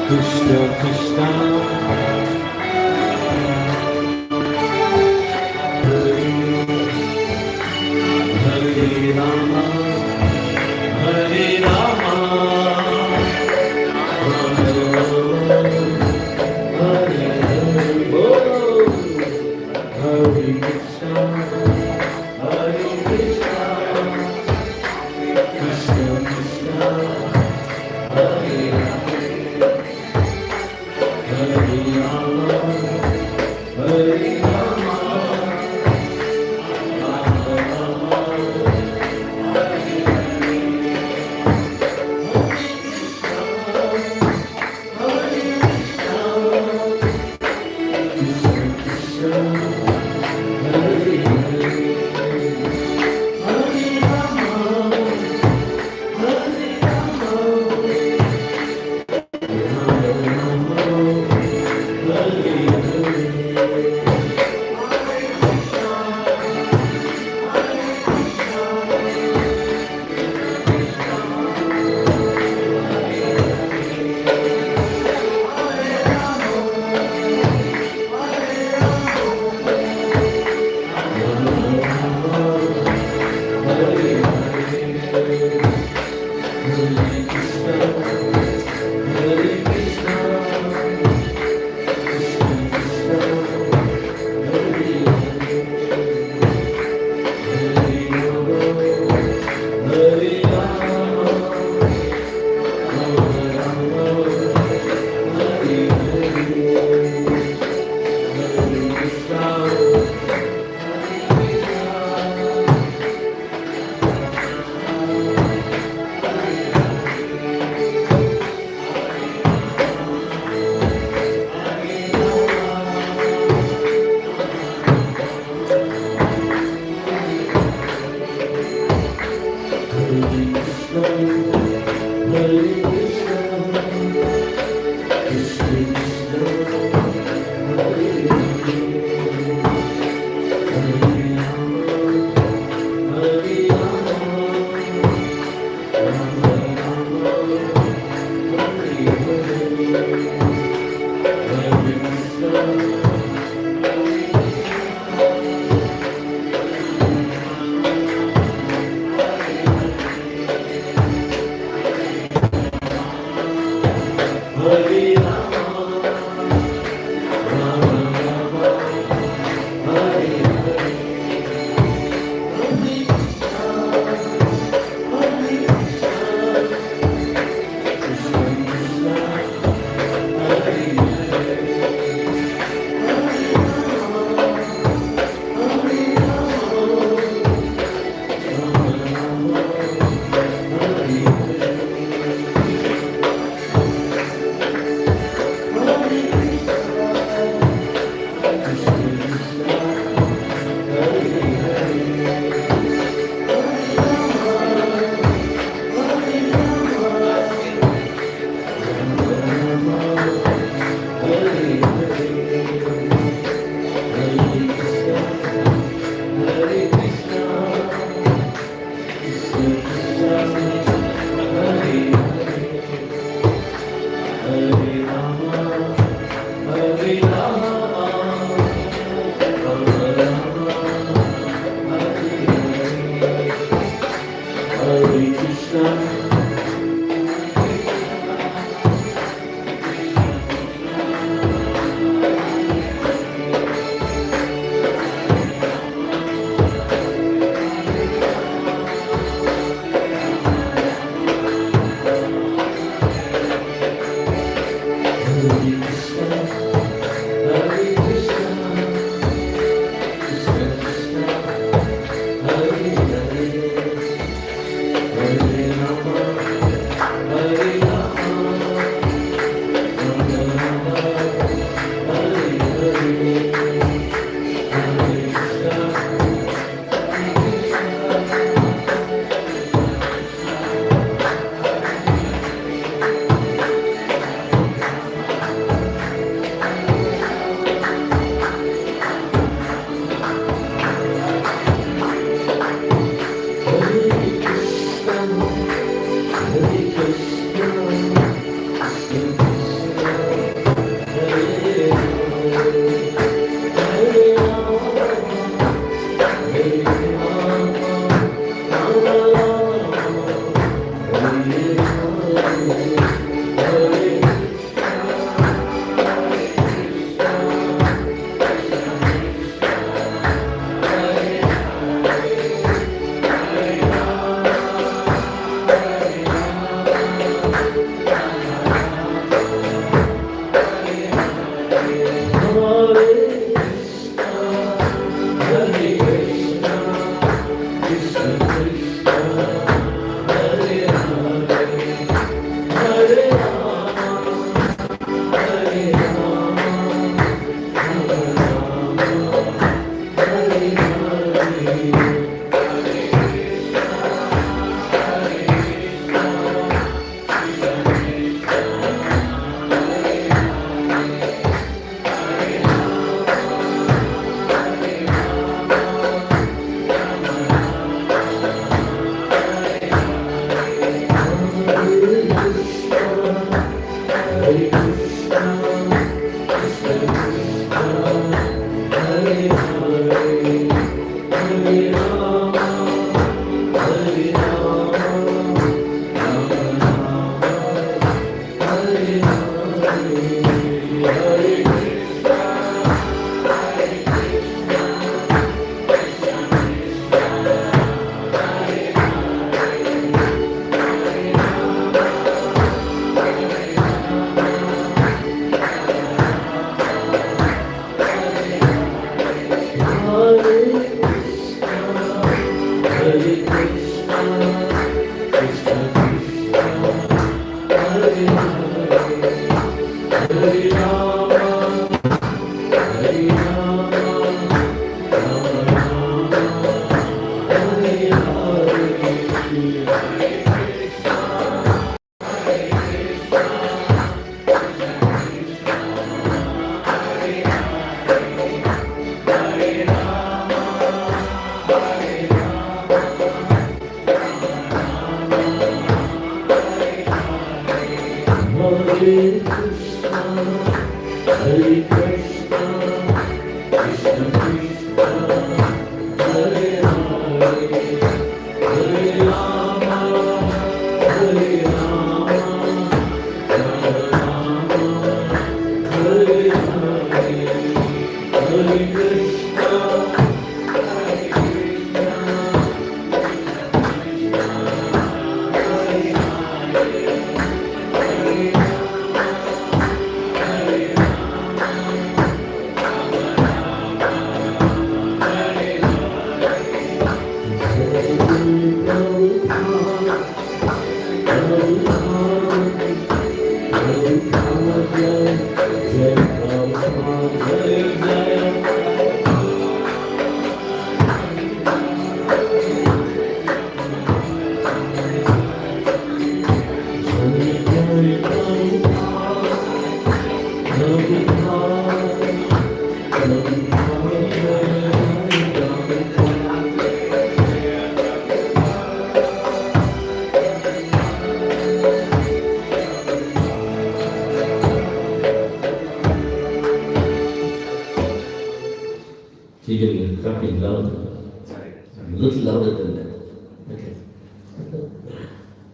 Krishna Krishna, Hare Rama, Hare Rama, Rama Rama, Hare Hare, Hare Krishna, Hare Krishna, Krishna Krishna, Hare Rama, Hare Rama, Hare Rama, Rama Rama,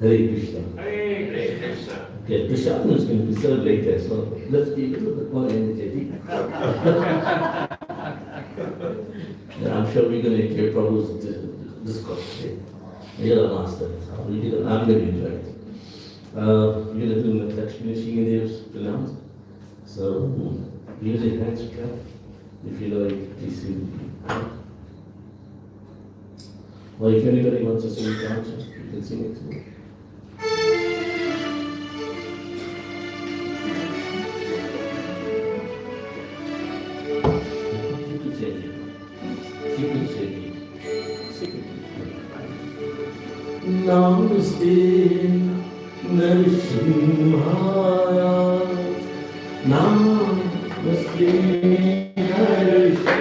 Hare Krishna. Hare Krishna. Okay, Krishna is going to be served later, so let's be a little bit more energetic. And I'm sure we're going to hear Prabhu's discourse today. You're the master. I'm going to enjoy it. We're going to do the finishing in the pronounced. So, music hands clap. If you like, please sing. Or if anybody wants to sing it out, you can sing it too. You can sing it. You can sing it. Sing it. Namaste, Narasimhaya. Namaste, Narasimhaya.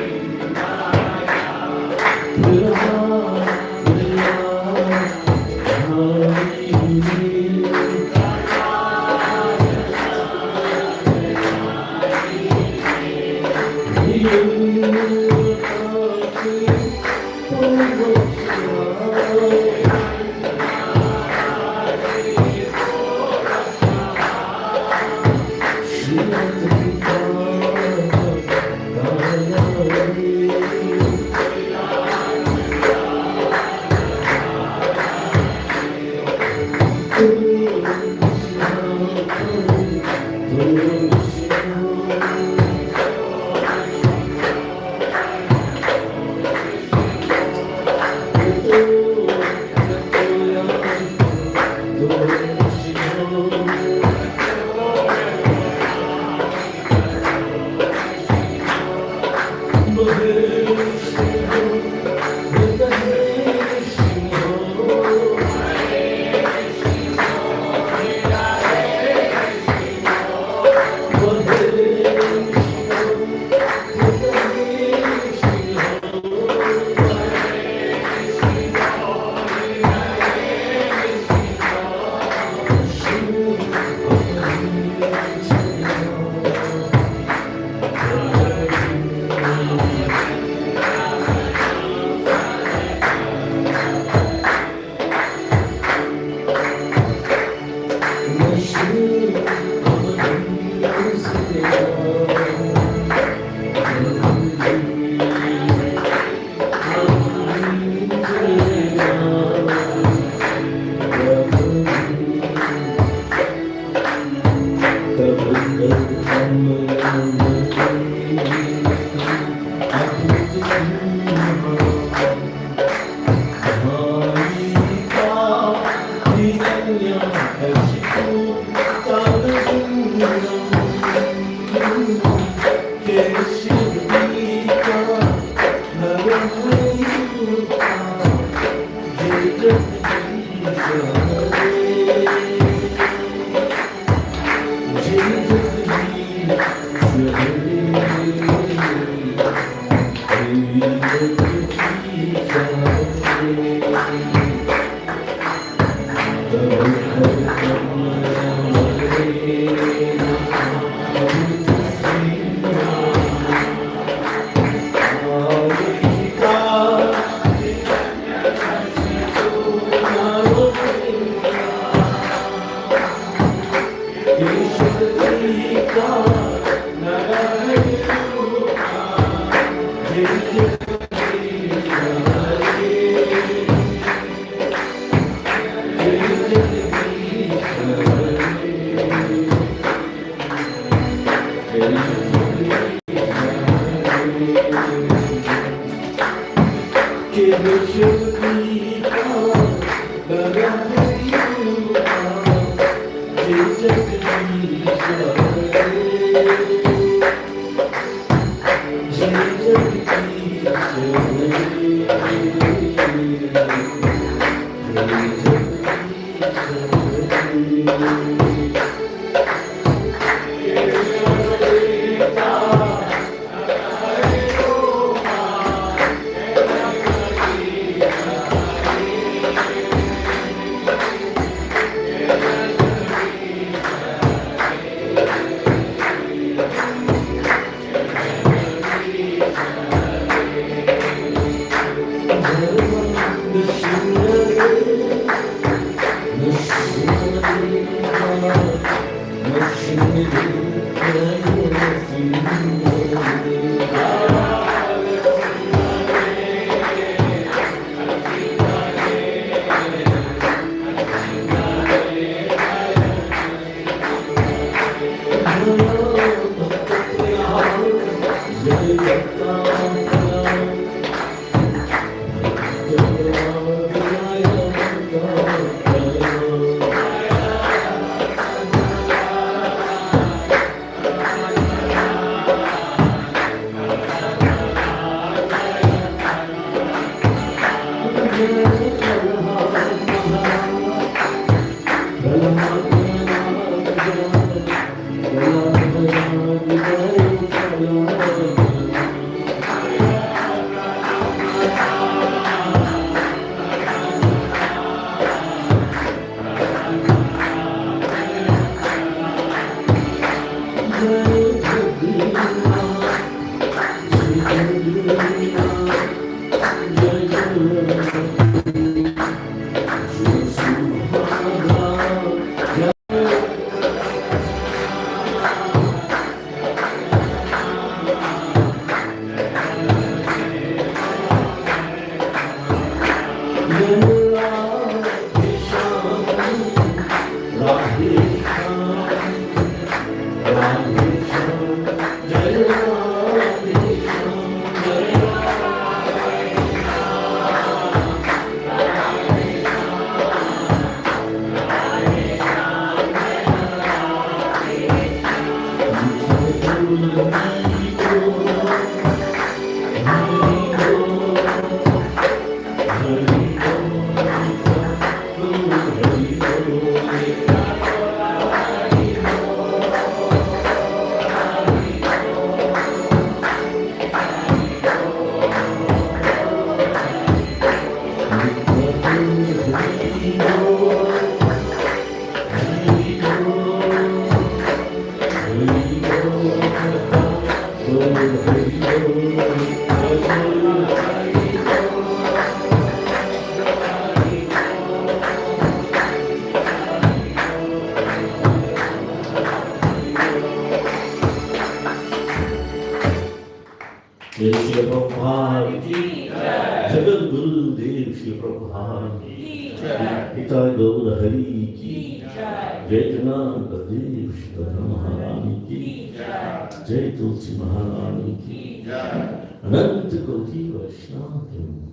Shri Prabhupada ki jai, Jagat Guru Dev Shri Prabhupada ki jai, Hitai Gaur Hari ki jai, Jagadananda Dev Shri Maharani ki jai, Jai Tulsi Maharani ki jai, Ananta Koti Vaishnava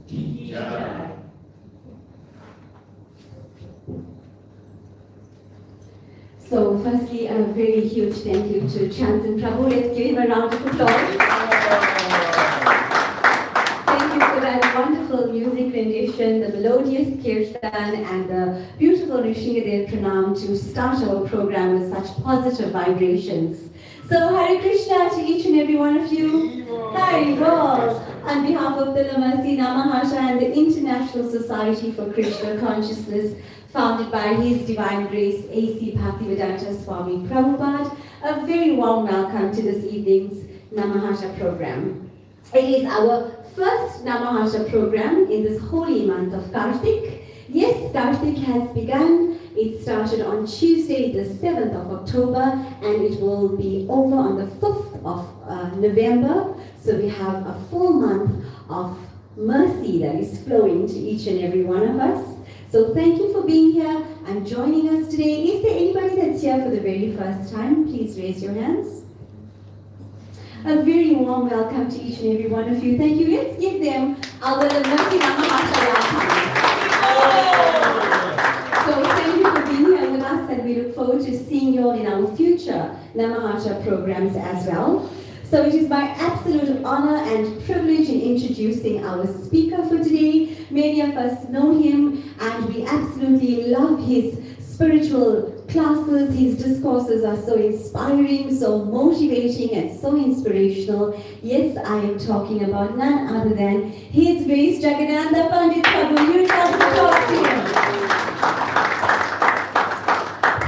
ki jai. So firstly, a very huge thank you to Chance and Prabhu. Let's give him a round of applause. Thank you for that wonderful music rendition, the melodious kirtan and the beautiful Rishingadev Pranam to start our program with such positive vibrations. So Hare Krishna to each and every one of you. Hare Bol. On behalf of the Mercy Namahatta and the International Society for Krishna Consciousness, founded by His Divine Grace A.C. Bhaktivedanta Swami Prabhupada, a very warm welcome to this evening's Namahatta program. It is our first Namahatta program in this holy month of Kartik. Yes, Kartik has begun. It started on Tuesday, the 7th of October, and it will be over on the 5th of November. So we have a full month of mercy that is flowing to each and every one of us. So thank you for being here and joining us today. Is there anybody that's here for the very first time? Please raise your hands. A very warm welcome to each and every one of you. Thank you. Let's give them our Mercy Namahatta welcome. So thank you for being here with us, and we look forward to seeing you all in our future Namahatta programs as well. So it is my absolute honor and privilege in introducing our speaker for today. Many of us know him and we absolutely love his spiritual classes. His discourses are so inspiring, so motivating and so inspirational. Yes, I am talking about none other than His Grace Jagadananda Pandit. Prabhu, you'd love to talk to him.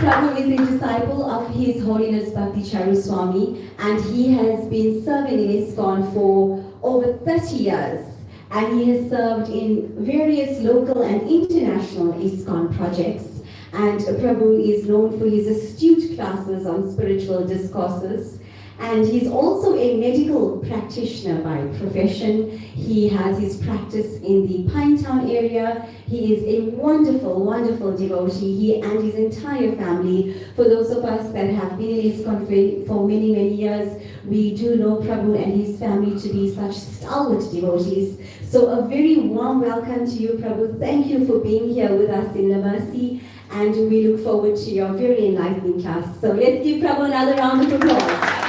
Prabhu is a disciple of His Holiness Bhakti Charu Swami, and he has been serving in ISKCON for over 30 years. And he has served in various local and international ISKCON projects. And Prabhu is known for his astute classes on spiritual discourses. And he's also a medical practitioner by profession. He has his practice in the Pinetown area. He is a wonderful, wonderful devotee. He and his entire family, for those of us that have been in ISKCON for many, many years, we do know Prabhu and his family to be such stalwart devotees. So a very warm welcome to you, Prabhu. Thank you for being here with us in the Mercy, and we look forward to your very enlightening class. So let's give Prabhu another round of applause.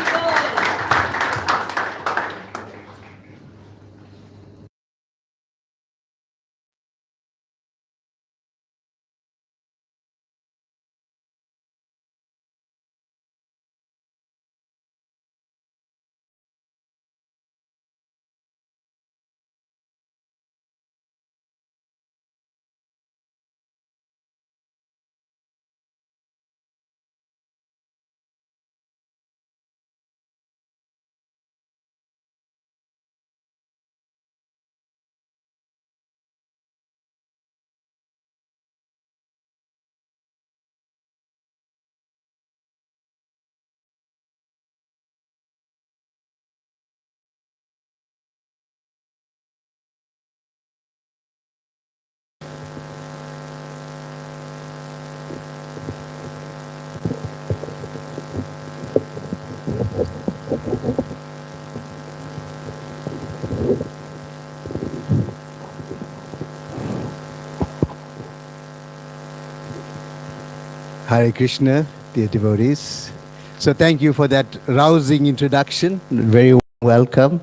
Hare Krishna, dear devotees. So thank you for that rousing introduction. Very welcome.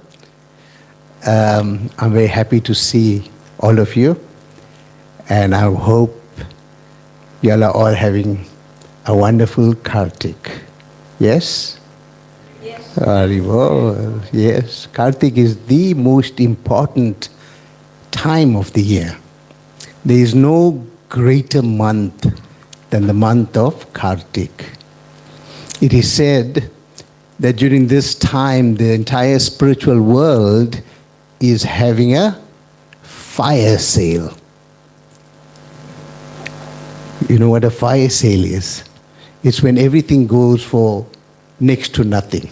I'm very happy to see all of you. And I hope you all are all having a wonderful Kartik. Yes? Yes. Haribol. Yes. Kartik is the most important time of the year. There is no greater month than the month of Kartik. It is said that during this time, the entire spiritual world is having a fire sale. You know what a fire sale is? It's when everything goes for next to nothing.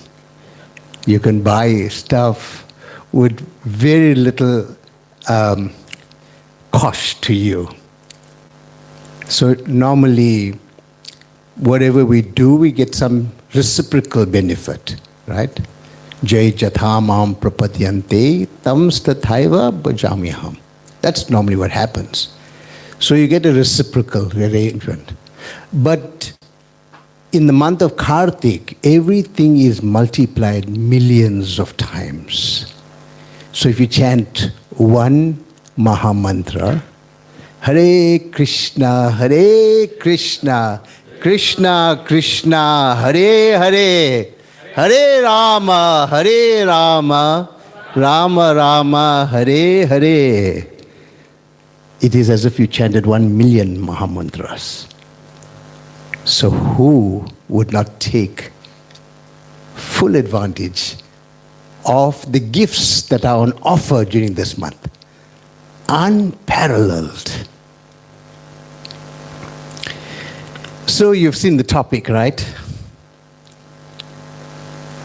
You can buy stuff with very little cost to you. So normally, whatever we do, we get some reciprocal benefit, right? Jai jathamam prapadyante tam stathaiva bhajamiham. That's normally what happens. So you get a reciprocal arrangement. But in the month of Kartik, everything is multiplied millions of times. So if you chant one Mahamantra, Hare Krishna, Krishna Krishna, Hare Hare, Hare Rama, Rama Rama, Hare Hare. It is as if you chanted 1,000,000 Mahamantras. So who would not take full advantage of the gifts that are on offer during this month? Unparalleled. So you've seen the topic, right?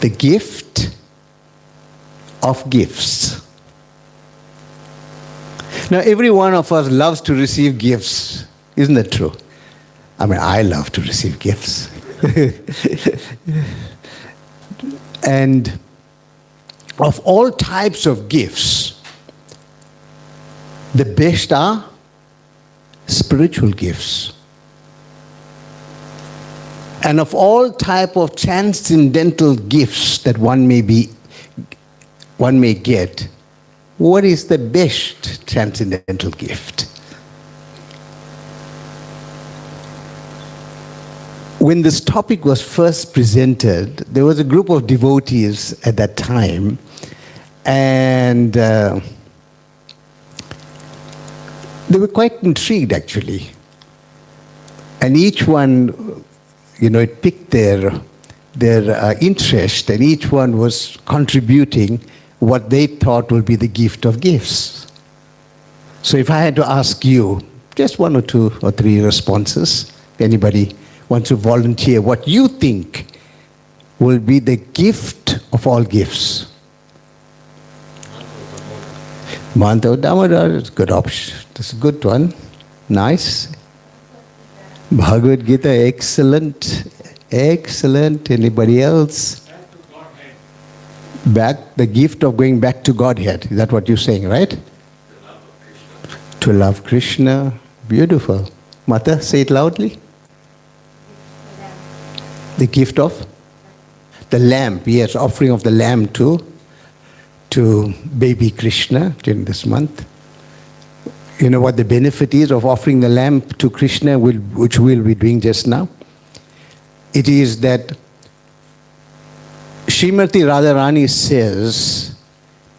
The gift of gifts. Now, every one of us loves to receive gifts. Isn't that true? I mean, I love to receive gifts. And of all types of gifts, the best are spiritual gifts. And of all type of transcendental gifts that one may get, what is the best transcendental gift? When this topic was first presented, there was a group of devotees at that time, and they were quite intrigued actually. And each one, it picked their interest, and each one was contributing what they thought would be the gift of gifts. So if I had to ask you, just 1 or 2 or 3 responses, if anybody wants to volunteer what you think will be the gift of all gifts. Lord Damodara is a good option. That's a good one. Nice. Bhagavad Gita, excellent. Excellent. Anybody else? The gift of going back to Godhead. Is that what you're saying, right? To love Krishna. Beautiful. Mata, say it loudly. The gift of the lamb. Yes, offering of the lamb to baby Krishna during this month. You know what the benefit is of offering the lamb to Krishna, which we'll be doing just now? It is that Srimati Radharani says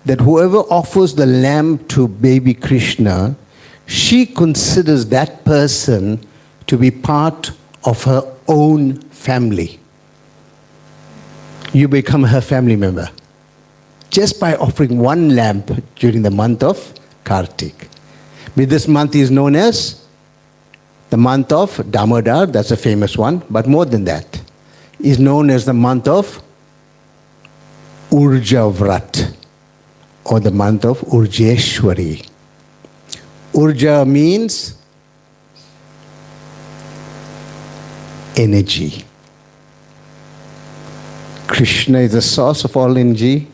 that whoever offers the lamb to baby Krishna, she considers that person to be part of her own family. You become her family member just by offering one lamb during the month of Kartik. But this month is known as the month of Damodar, that's a famous one, but more than that, is known as the month of Urja Vrat, or the month of Urjeshwari. Urja means energy. Krishna is the source of all energy.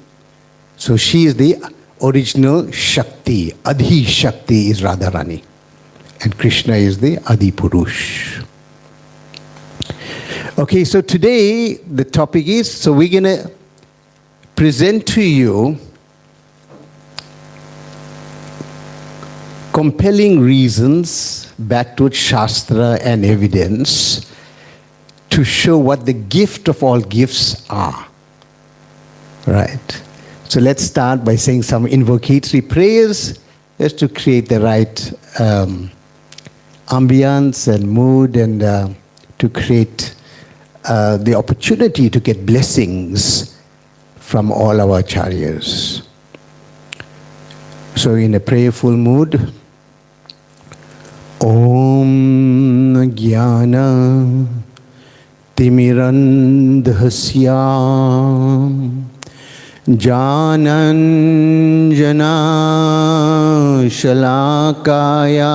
So she is the original Shakti. Adhi Shakti is Radharani. And Krishna is the Adi Purush. Okay, so today the topic is, so we're going to present to you compelling reasons backed with Shastra and evidence to show what the gift of all gifts are. Right? So let's start by saying some invocatory prayers just to create the right ambience and mood, and to create the opportunity to get blessings from all our acharyas. So in a prayerful mood, Om Jnana Timirandhasya Jananjana Shalakaya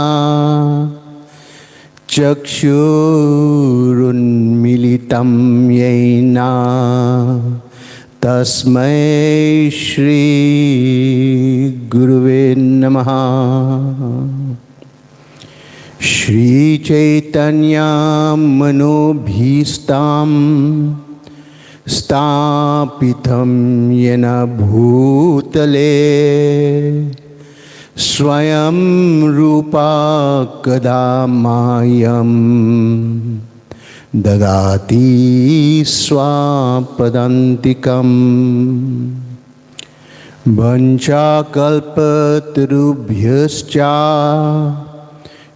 Chakshurunmilitam Yena Tasmai Shri Guruve Namaha. Shri Chaitanya Manobhistam Stapitam Yena Bhutale Swayam Rupa Kadamayam Dadati Swapadantikam Vancha Kalpatarubhyascha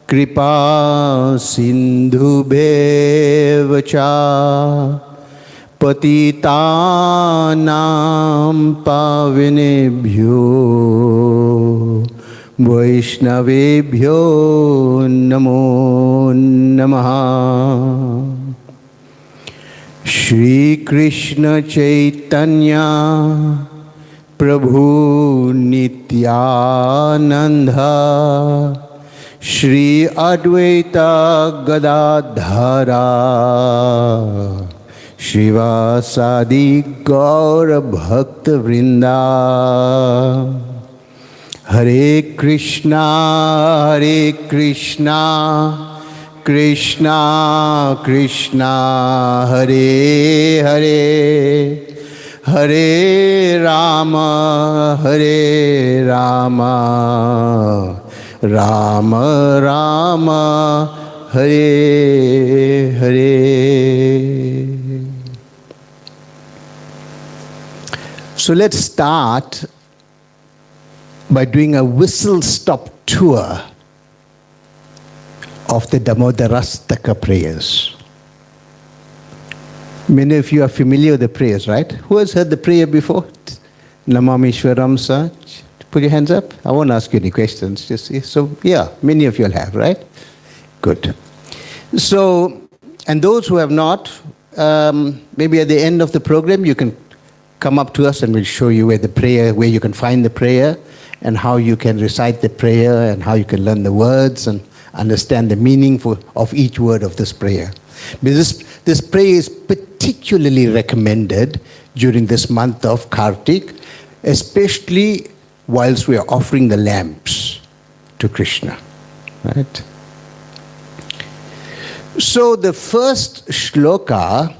Kripa Sindhubhevacha Patitanam Pavinebhyo Vaishnavebhyo Namo Namaha. Shri Krishna Chaitanya Prabhu Nityananda Shri Advaita Gadadhara Shrivasadi Gaura Bhakta Vrinda. Hare Krishna, Krishna Krishna, Hare Hare, Hare Rama, Rama Rama, Hare Hare. So let's start by doing a whistle-stop tour of the Damodarastaka prayers. Many of you are familiar with the prayers, right? Who has heard the prayer before? Namamishwaram Sach. Put your hands up. I won't ask you any questions. Many of you will have, right? Good. So, and those who have not, maybe at the end of the program, you can come up to us and we'll show you where you can find the prayer, and how you can recite the prayer, and how you can learn the words and understand the meaning of each word of this prayer. Because this prayer is particularly recommended during this month of Kartik, especially whilst we are offering the lamps to Krishna. Right? So the first shloka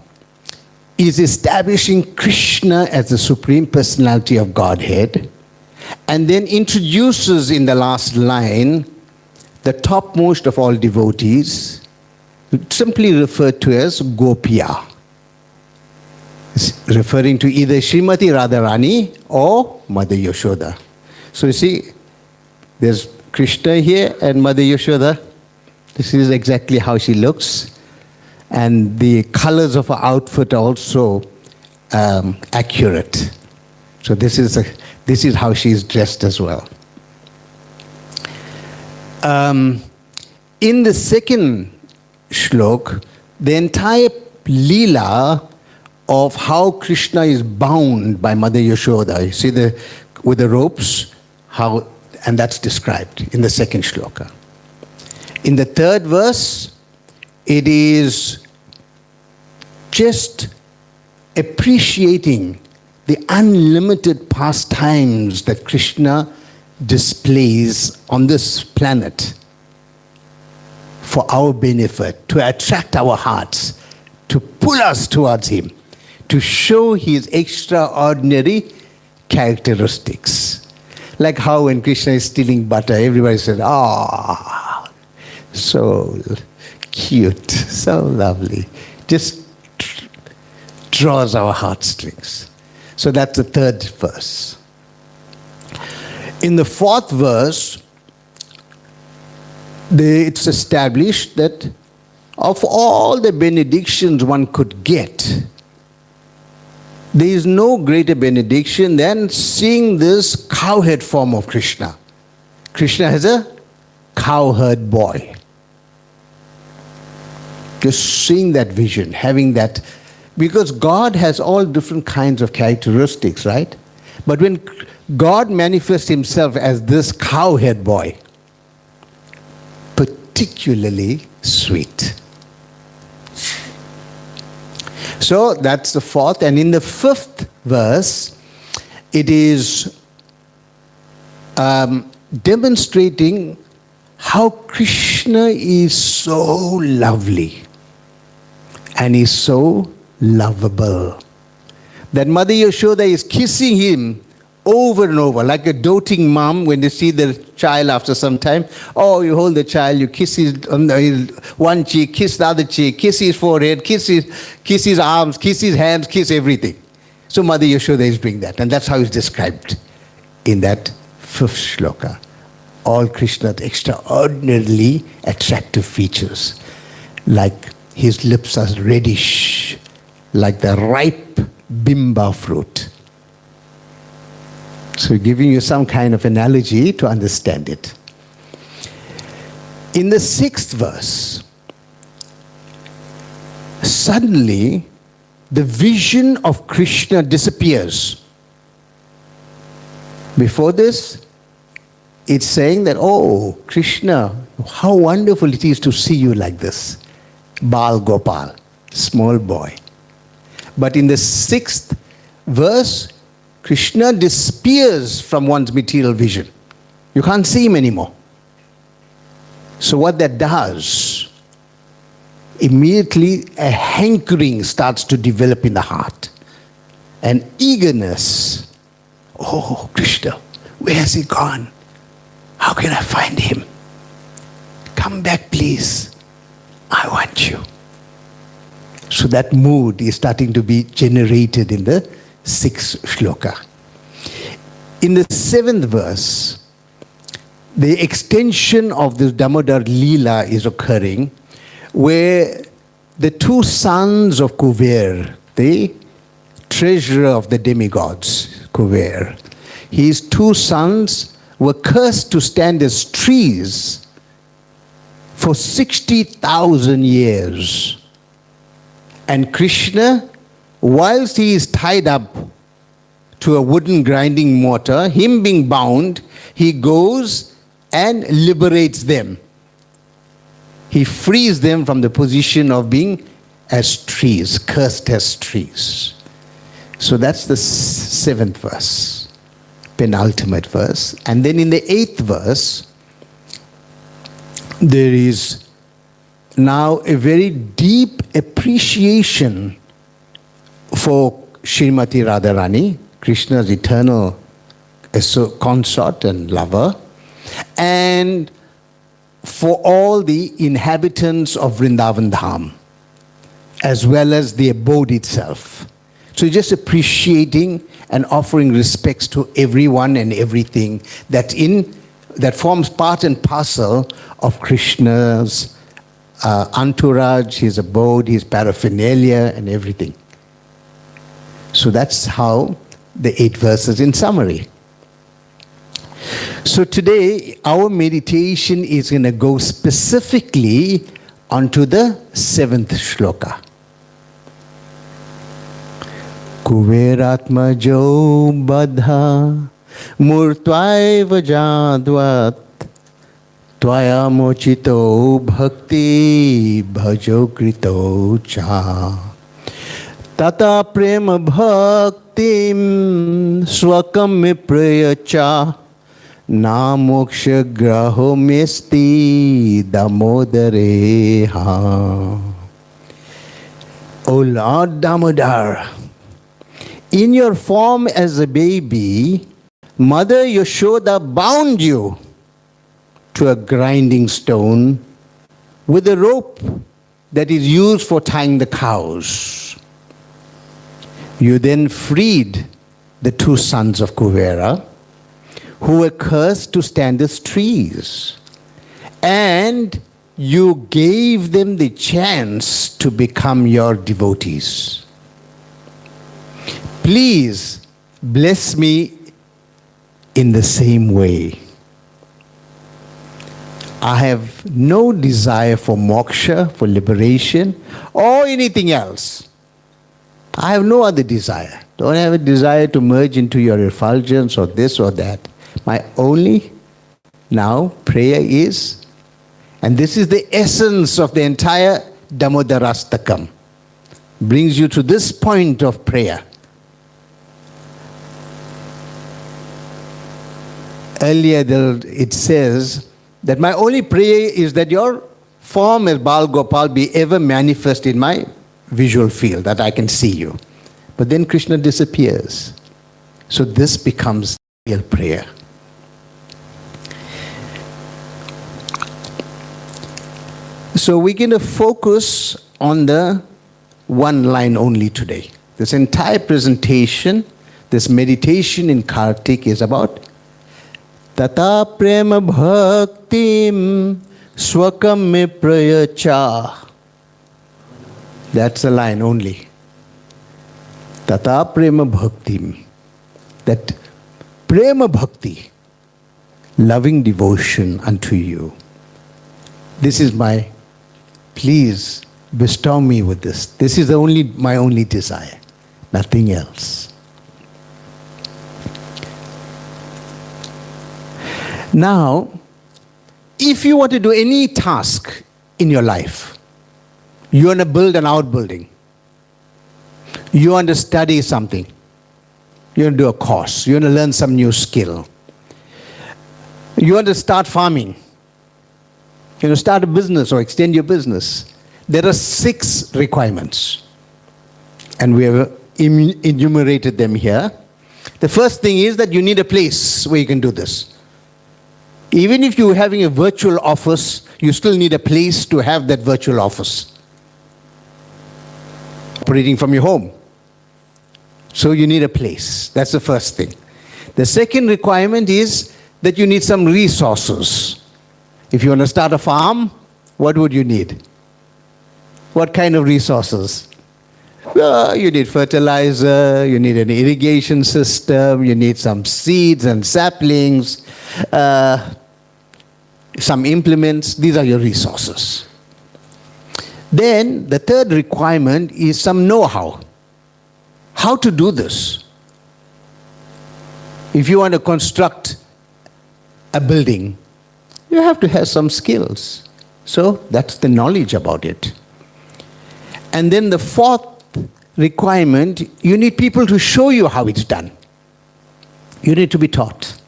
is establishing Krishna as the Supreme Personality of Godhead, and then introduces in the last line the topmost of all devotees, simply referred to as Gopiya. It's referring to either Srimati Radharani or Mother Yashoda. So you see, there's Krishna here and Mother Yashoda. This is exactly how she looks. And the colors of her outfit are also accurate. So this is how she is dressed as well. In the second shlok, the entire Leela of how Krishna is bound by Mother Yashoda. You see with the ropes, and that's described in the second shloka. In the third verse, it is just appreciating the unlimited pastimes that Krishna displays on this planet for our benefit, to attract our hearts, to pull us towards Him, to show His extraordinary characteristics. Like how when Krishna is stealing butter, everybody said, "Ah, so cute, so lovely." Just draws our heartstrings. So that's the third verse. In the fourth verse, it's established that of all the benedictions one could get, there is no greater benediction than seeing this cowherd form of Krishna. Krishna has a cowherd boy. Just seeing that vision, having that, because God has all different kinds of characteristics, right? But when God manifests himself as this cowhead boy, particularly sweet. So that's the fourth. And in the fifth verse, it is demonstrating how Krishna is so lovely and is so lovable. That Mother Yashoda is kissing him over and over, like a doting mom when they see the child after some time. Oh, you hold the child, you kiss his on one cheek, kiss the other cheek, kiss his forehead, kiss his arms, kiss his hands, kiss everything. So Mother Yashoda is doing that, and that's how it's described in that fifth shloka. All Krishna's extraordinarily attractive features, like his lips are reddish, like the ripe bimba fruit. So giving you some kind of analogy to understand it. In the sixth verse, suddenly the vision of Krishna disappears. Before this, it's saying that, oh, Krishna, how wonderful it is to see you like this. Bal Gopal, small boy. But in the sixth verse, Krishna disappears from one's material vision. You can't see him anymore. So what that does, immediately a hankering starts to develop in the heart. An eagerness. Oh, Krishna, where has he gone? How can I find him? Come back, please. I want you. So that mood is starting to be generated in the sixth shloka. In the seventh verse, the extension of this Damodar Leela is occurring, where the two sons of Kuber, the treasurer of the demigods, Kuber, his two sons were cursed to stand as trees for 60,000 years. And Krishna, whilst he is tied up to a wooden grinding mortar, him being bound, he goes and liberates them. He frees them from the position of being as trees, cursed as trees. So that's the seventh verse, penultimate verse. And then in the eighth verse, there is now a very deep appreciation for Srimati Radharani, Krishna's eternal consort and lover, and for all the inhabitants of Vrindavan Dham, as well as the abode itself. So just appreciating and offering respects to everyone and everything that forms part and parcel of Krishna's entourage, his abode, his paraphernalia, and everything. So that's how the 8 verses in summary. So today, our meditation is going to go specifically onto the 7th shloka. Kuveratmajo badha murtvaiva jadvat tvaya mochito bhakti bhajo krito cha tata prema bhaktim swakam me prayacha na moksha graho mesti damodare ha. O Lord Damodara, in your form as a baby, Mother Yashoda bound you to a grinding stone with a rope that is used for tying the cows. You then freed the 2 sons of Kuvera, who were cursed to stand as trees, and you gave them the chance to become your devotees. Please bless me in the same way. I have no desire for moksha, for liberation, or anything else. I have no other desire. Don't have a desire to merge into your effulgence or this or that. My only now prayer is, and this is the essence of the entire Damodarastakam, brings you to this point of prayer. Earlier it says that my only prayer is that your form as Bal Gopal be ever manifest in my visual field, that I can see you. But then Krishna disappears. So this becomes real prayer. So we're going to focus on the one line only today. This entire presentation, this meditation in Kartik is about Tata prema bhaktim swakam me prayacha. That's the line only. Tata prema bhaktim. That prema bhakti, loving devotion unto you. This is my, please bestow me with this. This is my only desire, nothing else. Now, if you want to do any task in your life, you want to build an outbuilding, you want to study something, you want to do a course, you want to learn some new skill, you want to start farming, you want to start a business or extend your business, there are 6 requirements. And we have enumerated them here. The first thing is that you need a place where you can do this. Even if you're having a virtual office, you still need a place to have that virtual office. Operating from your home. So you need a place. That's the first thing. The second requirement is that you need some resources. If you want to start a farm, what would you need? What kind of resources? Well, you need fertilizer, you need an irrigation system, you need some seeds and saplings, some implements. These are your resources. Then the third requirement is some know-how. How to do this? If you want to construct a building, you have to have some skills. So that's the knowledge about it. And then the fourth requirement, you need people to show you how it's done. You need to be taught.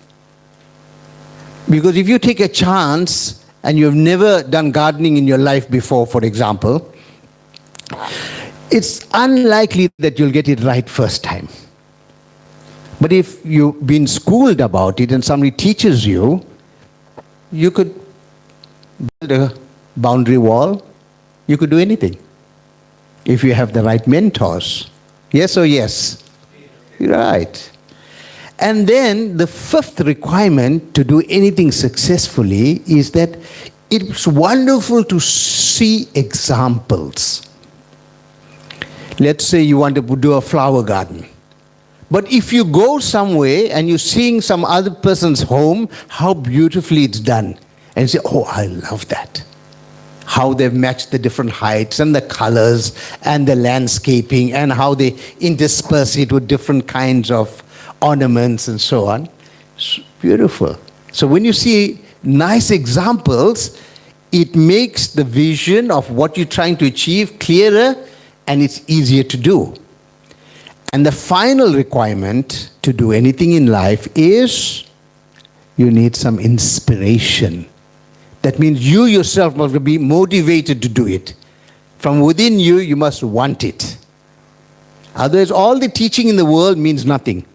Because if you take a chance and you've never done gardening in your life before, for example, it's unlikely that you'll get it right first time. But if you've been schooled about it and somebody teaches you, you could build a boundary wall, you could do anything. If you have the right mentors. Yes or yes? Right. And then the fifth requirement to do anything successfully is that it's wonderful to see examples. Let's say you want to do a flower garden. But if you go somewhere and you're seeing some other person's home, how beautifully it's done, and you say, oh, I love that. How they've matched the different heights and the colors and the landscaping and how they intersperse it with different kinds of ornaments and so on. It's beautiful. So when you see nice examples, it makes the vision of what you're trying to achieve clearer and it's easier to do. And the final requirement to do anything in life is you need some inspiration. That means you yourself must be motivated to do it. From within you, you must want it. Otherwise, all the teaching in the world means nothing.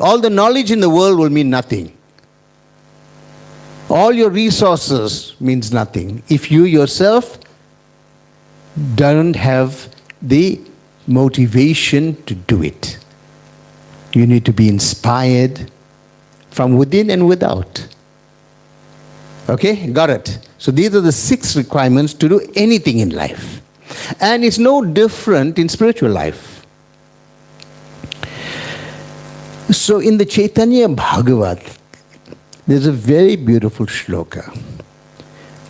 All the knowledge in the world will mean nothing. All your resources means nothing if you yourself don't have the motivation to do it. You need to be inspired from within and without. Okay, got it. So these are the 6 requirements to do anything in life. And it's no different in spiritual life. So in the Chaitanya Bhagavat, there's a very beautiful shloka.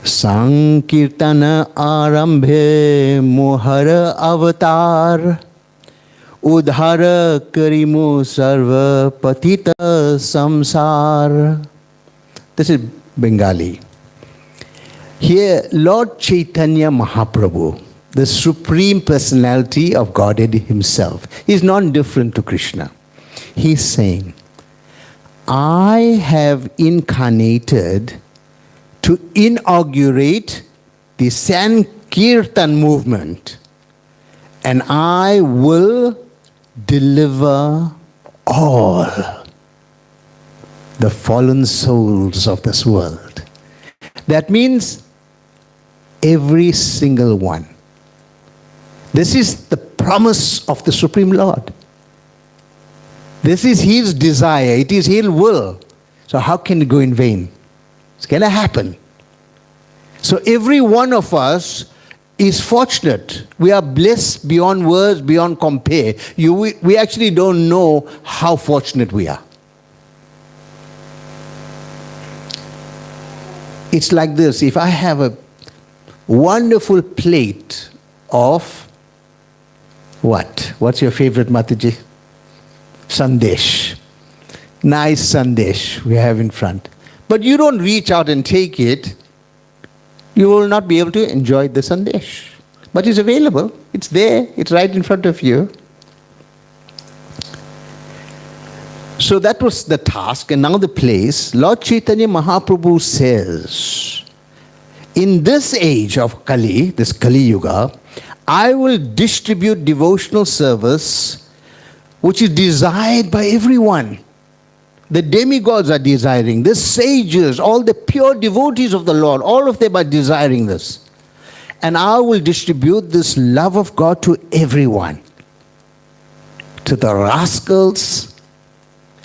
Sankirtana arambhe mohara avatar Udhara karimu sarva patita samsar. This is Bengali. Here, Lord Chaitanya Mahaprabhu, the Supreme Personality of Godhead Himself, is not different to Krishna. He's saying, I have incarnated to inaugurate the Sankirtan movement, and I will deliver all the fallen souls of this world. That means every single one. This is the promise of the Supreme Lord. This is His desire. It is His will. So how can it go in vain? It's going to happen. So every one of us is fortunate. We are blessed beyond words, beyond compare. We actually don't know how fortunate we are. It's like this. If I have a wonderful plate of what? What's your favorite, Mataji? Sandesh. Nice sandesh we have in front. But you don't reach out and take it, you will not be able to enjoy the sandesh. But it's available. It's there. It's right in front of you. So that was the task, and now the place. Lord Chaitanya Mahaprabhu says, in this age of Kali, this Kali Yuga, I will distribute devotional service which is desired by everyone. The demigods are desiring, the sages, all the pure devotees of the Lord, all of them are desiring this. And I will distribute this love of God to everyone. To the rascals,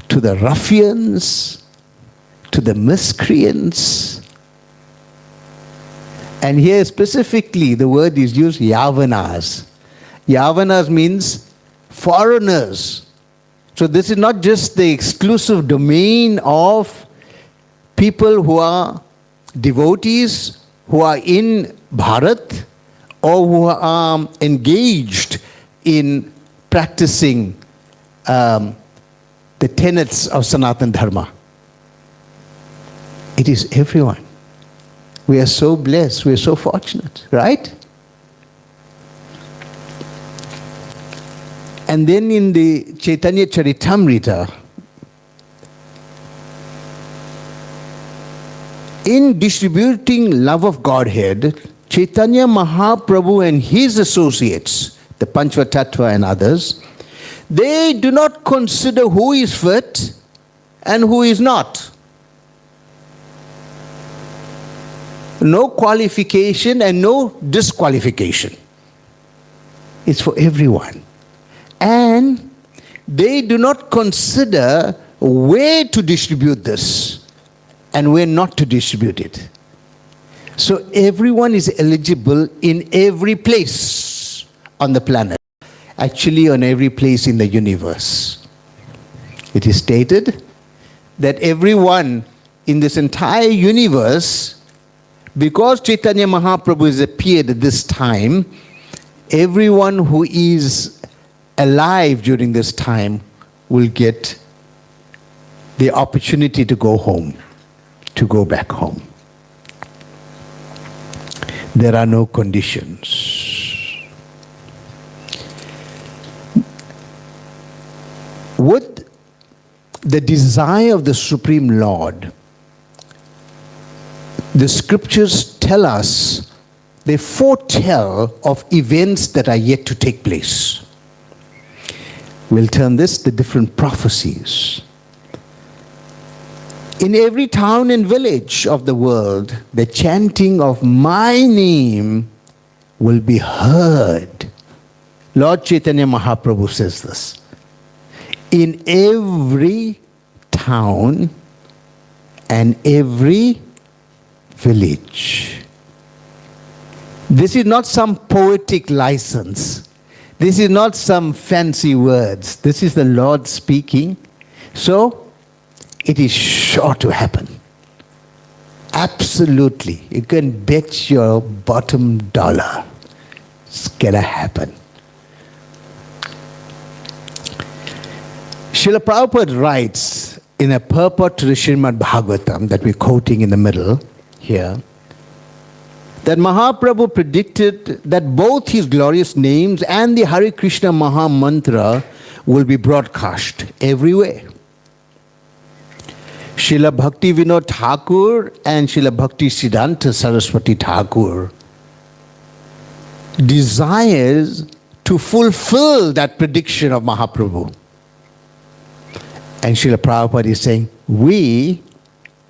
to the ruffians, to the miscreants. And here specifically the word is used, yavanas. Yavanas means foreigners. So this is not just the exclusive domain of people who are devotees, who are in Bharat, or who are engaged in practicing the tenets of Sanatana Dharma. It is everyone. We are so blessed, we are so fortunate, right? And then in the Chaitanya Charitamrita, in distributing love of Godhead, Chaitanya Mahaprabhu and his associates, the Panchvatattva and others, they do not consider who is fit and who is not. No qualification and no disqualification. It's for everyone. And they do not consider where to distribute this and where not to distribute it. So everyone is eligible in every place on the planet. Actually, on every place in the universe. It is stated that everyone in this entire universe, because Chaitanya Mahaprabhu has appeared at this time, everyone who is alive during this time will get the opportunity to go home, to go back home. There are no conditions. With the desire of the Supreme Lord, the scriptures tell us, they foretell of events that are yet to take place. We'll term this the different prophecies. In every town and village of the world, the chanting of my name will be heard. Lord Chaitanya Mahaprabhu says this. In every town and every village. This is not some poetic license. This is not some fancy words. This is the Lord speaking. So, it is sure to happen. Absolutely. You can bet your bottom dollar. It's gonna happen. Srila Prabhupada writes in a purport to the Srimad Bhagavatam that we're quoting in the middle here, that Mahaprabhu predicted that both his glorious names and the Hare Krishna Maha Mantra will be broadcast everywhere. Srila Bhakti Vinod Thakur and Srila Bhakti Siddhanta Saraswati Thakur desires to fulfill that prediction of Mahaprabhu. And Srila Prabhupada is saying, we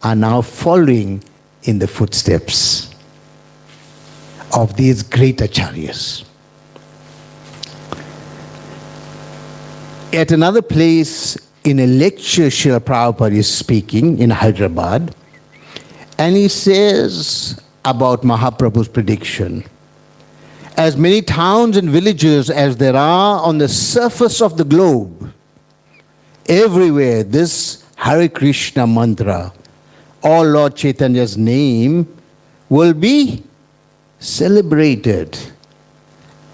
are now following in the footsteps of these great acharyas. At another place, in a lecture, Srila Prabhupada is speaking in Hyderabad, and he says about Mahaprabhu's prediction, as many towns and villages as there are on the surface of the globe, everywhere this Hare Krishna mantra, or Lord Chaitanya's name, will be celebrated.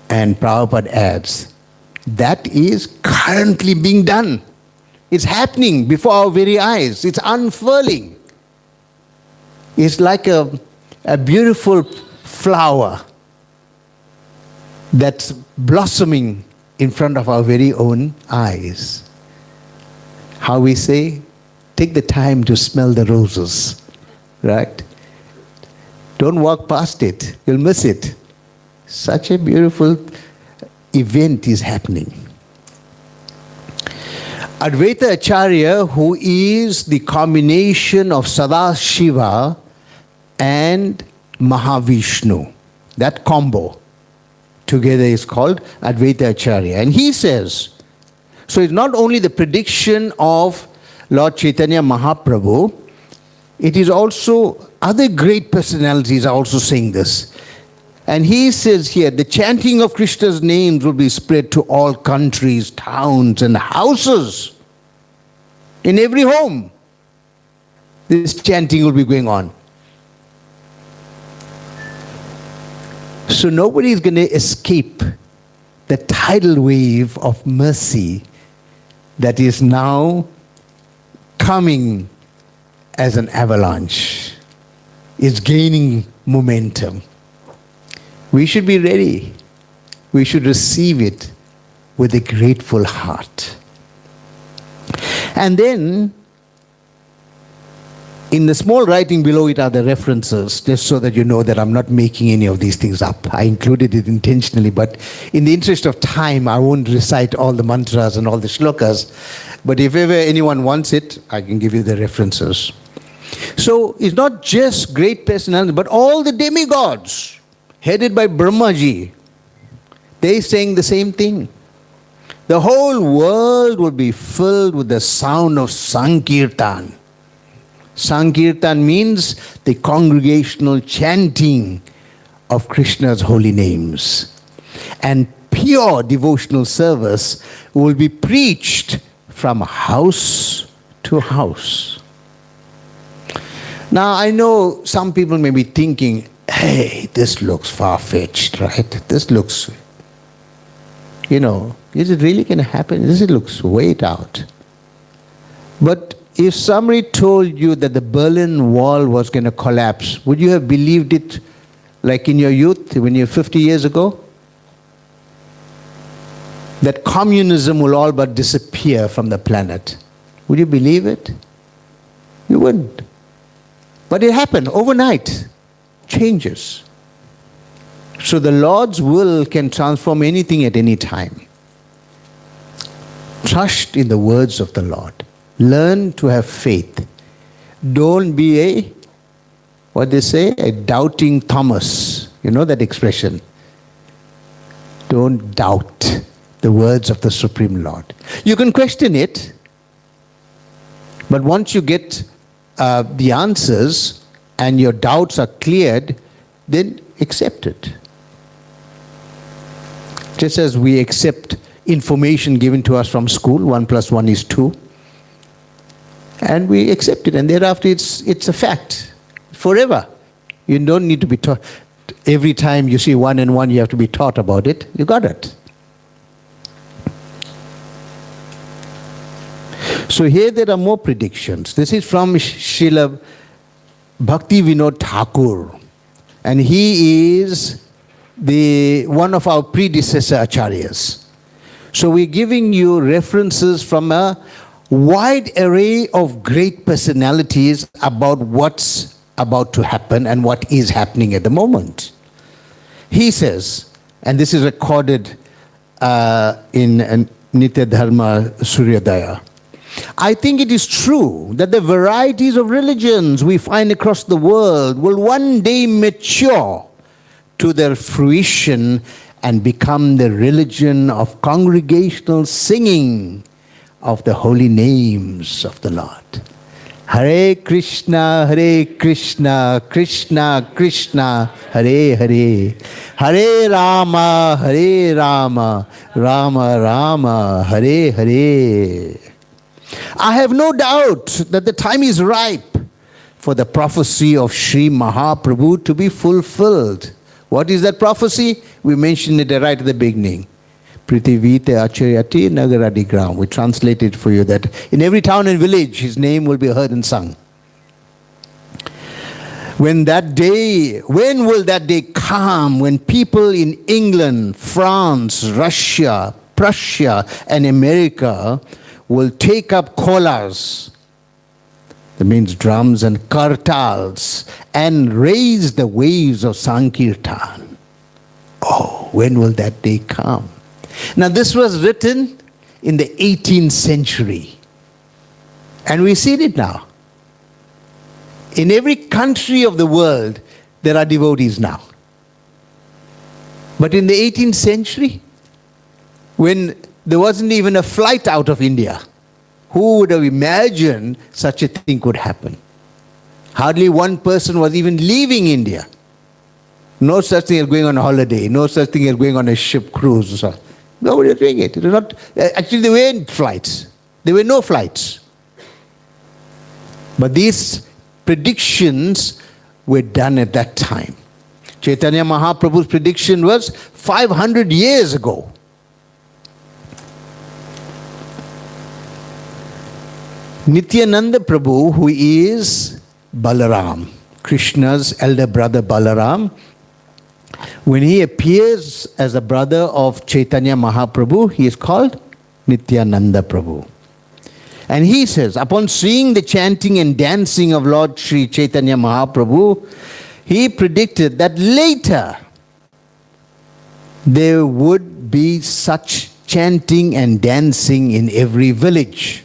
And Prabhupada adds, that is currently being done. It's happening before our very eyes. It's unfurling. It's like a beautiful flower that's blossoming in front of our very own eyes. How we say, take the time to smell the roses, right? Don't walk past it, you'll miss it. Such a beautiful event is happening. Advaita Acharya, who is the combination of Sadashiva and Mahavishnu, that combo together is called Advaita Acharya. And he says, so it's not only the prediction of Lord Chaitanya Mahaprabhu, it is also other great personalities are also saying this. And he says here, the chanting of Krishna's names will be spread to all countries, towns, and houses. In every home, this chanting will be going on. So nobody is going to escape the tidal wave of mercy that is now coming as an avalanche. It's gaining momentum. We should be ready. We should receive it with a grateful heart. And then, in the small writing below it are the references, just so that you know that I'm not making any of these things up. I included it intentionally, but in the interest of time, I won't recite all the mantras and all the shlokas. But if ever anyone wants it, I can give you the references. So, it's not just great personalities, but all the demigods, headed by Brahmaji, they saying the same thing. The whole world will be filled with the sound of Sankirtan. Sankirtan means the congregational chanting of Krishna's holy names. And pure devotional service will be preached from house to house. Now, I know some people may be thinking, hey, this looks far-fetched, right? This looks, is it really going to happen? This looks way out. But if somebody told you that the Berlin Wall was going to collapse, would you have believed it like in your youth, when you're 50 years ago? That communism will all but disappear from the planet. Would you believe it? You wouldn't. But it happened overnight. Changes. So the Lord's will can transform anything at any time. Trust in the words of the Lord. Learn to have faith. Don't be a doubting Thomas. You know that expression. Don't doubt the words of the Supreme Lord. You can question it, but once you get the answers and your doubts are cleared, then accept it. Just as we accept information given to us from school, 1 + 1 is 2. And we accept it, and thereafter it's a fact, forever. You don't need to be taught. Every time you see 1 and 1, you have to be taught about it. You got it. So here there are more predictions. This is from Srila Bhakti Vinod Thakur. And he is one of our predecessor acharyas. So we're giving you references from a wide array of great personalities about what's about to happen and what is happening at the moment. He says, and this is recorded in Nitya Dharma Suryodaya, I think it is true that the varieties of religions we find across the world will one day mature to their fruition and become the religion of congregational singing of the holy names of the Lord. Hare Krishna, Krishna Krishna, Hare Hare, Hare Rama, Rama Rama, Hare Hare. I have no doubt that the time is ripe for the prophecy of Sri Mahaprabhu to be fulfilled. What is that prophecy? We mentioned it right at the beginning. Prithivite Acharyati Nagaradigram. We translate it for you that in every town and village his name will be heard and sung. When will that day come when people in England, France, Russia, Prussia and America will take up kolas, that means drums and kartals, and raise the waves of Sankirtan? Oh, when will that day come? Now this was written in the 18th century. And we see it now. In every country of the world, there are devotees now. But in the 18th century, when there wasn't even a flight out of India, who would have imagined such a thing could happen? Hardly one person was even leaving India. No such thing as going on a holiday. No such thing as going on a ship cruise or something. Nobody was doing it. It was not, actually, there weren't flights. There were no flights. But these predictions were done at that time. Chaitanya Mahaprabhu's prediction was 500 years ago. Nityananda Prabhu, who is Balaram, Krishna's elder brother Balaram, when he appears as a brother of Chaitanya Mahaprabhu, he is called Nityananda Prabhu. And he says, upon seeing the chanting and dancing of Lord Sri Chaitanya Mahaprabhu, he predicted that later there would be such chanting and dancing in every village.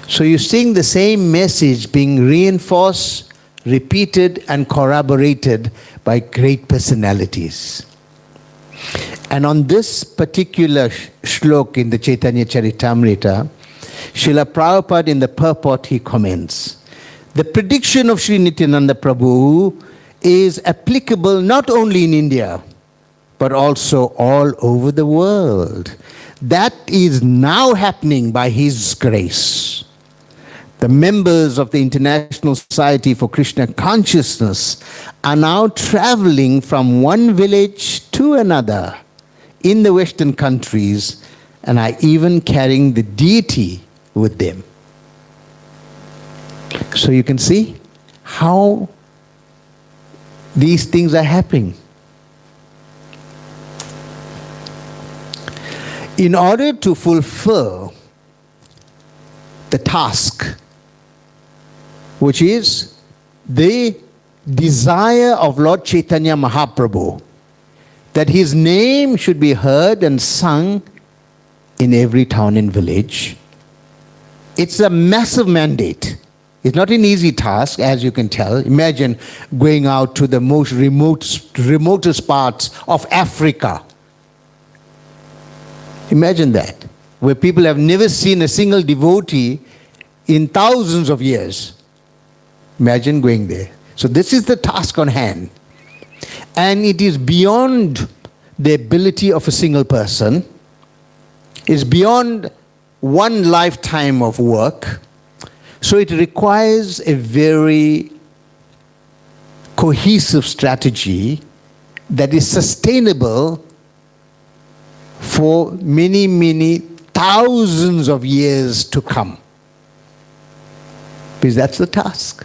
So you're seeing the same message being reinforced, repeated and corroborated by great personalities. And on this particular shlok in the Chaitanya Charitamrita, Srila Prabhupada in the purport he comments, the prediction of Sri Nityananda Prabhu is applicable not only in India, but also all over the world. That is now happening by His grace. The members of the International Society for Krishna Consciousness are now traveling from one village to another in the Western countries and are even carrying the deity with them. So you can see how these things are happening. In order to fulfill the task, which is the desire of Lord Chaitanya Mahaprabhu, that his name should be heard and sung in every town and village. It's a massive mandate. It's not an easy task, as you can tell. Imagine going out to the most remotest parts of Africa. Imagine that, where people have never seen a single devotee in thousands of years. Imagine going there. So this is the task on hand. And it is beyond the ability of a single person. It's beyond one lifetime of work. So it requires a very cohesive strategy that is sustainable for many, many thousands of years to come. Because that's the task.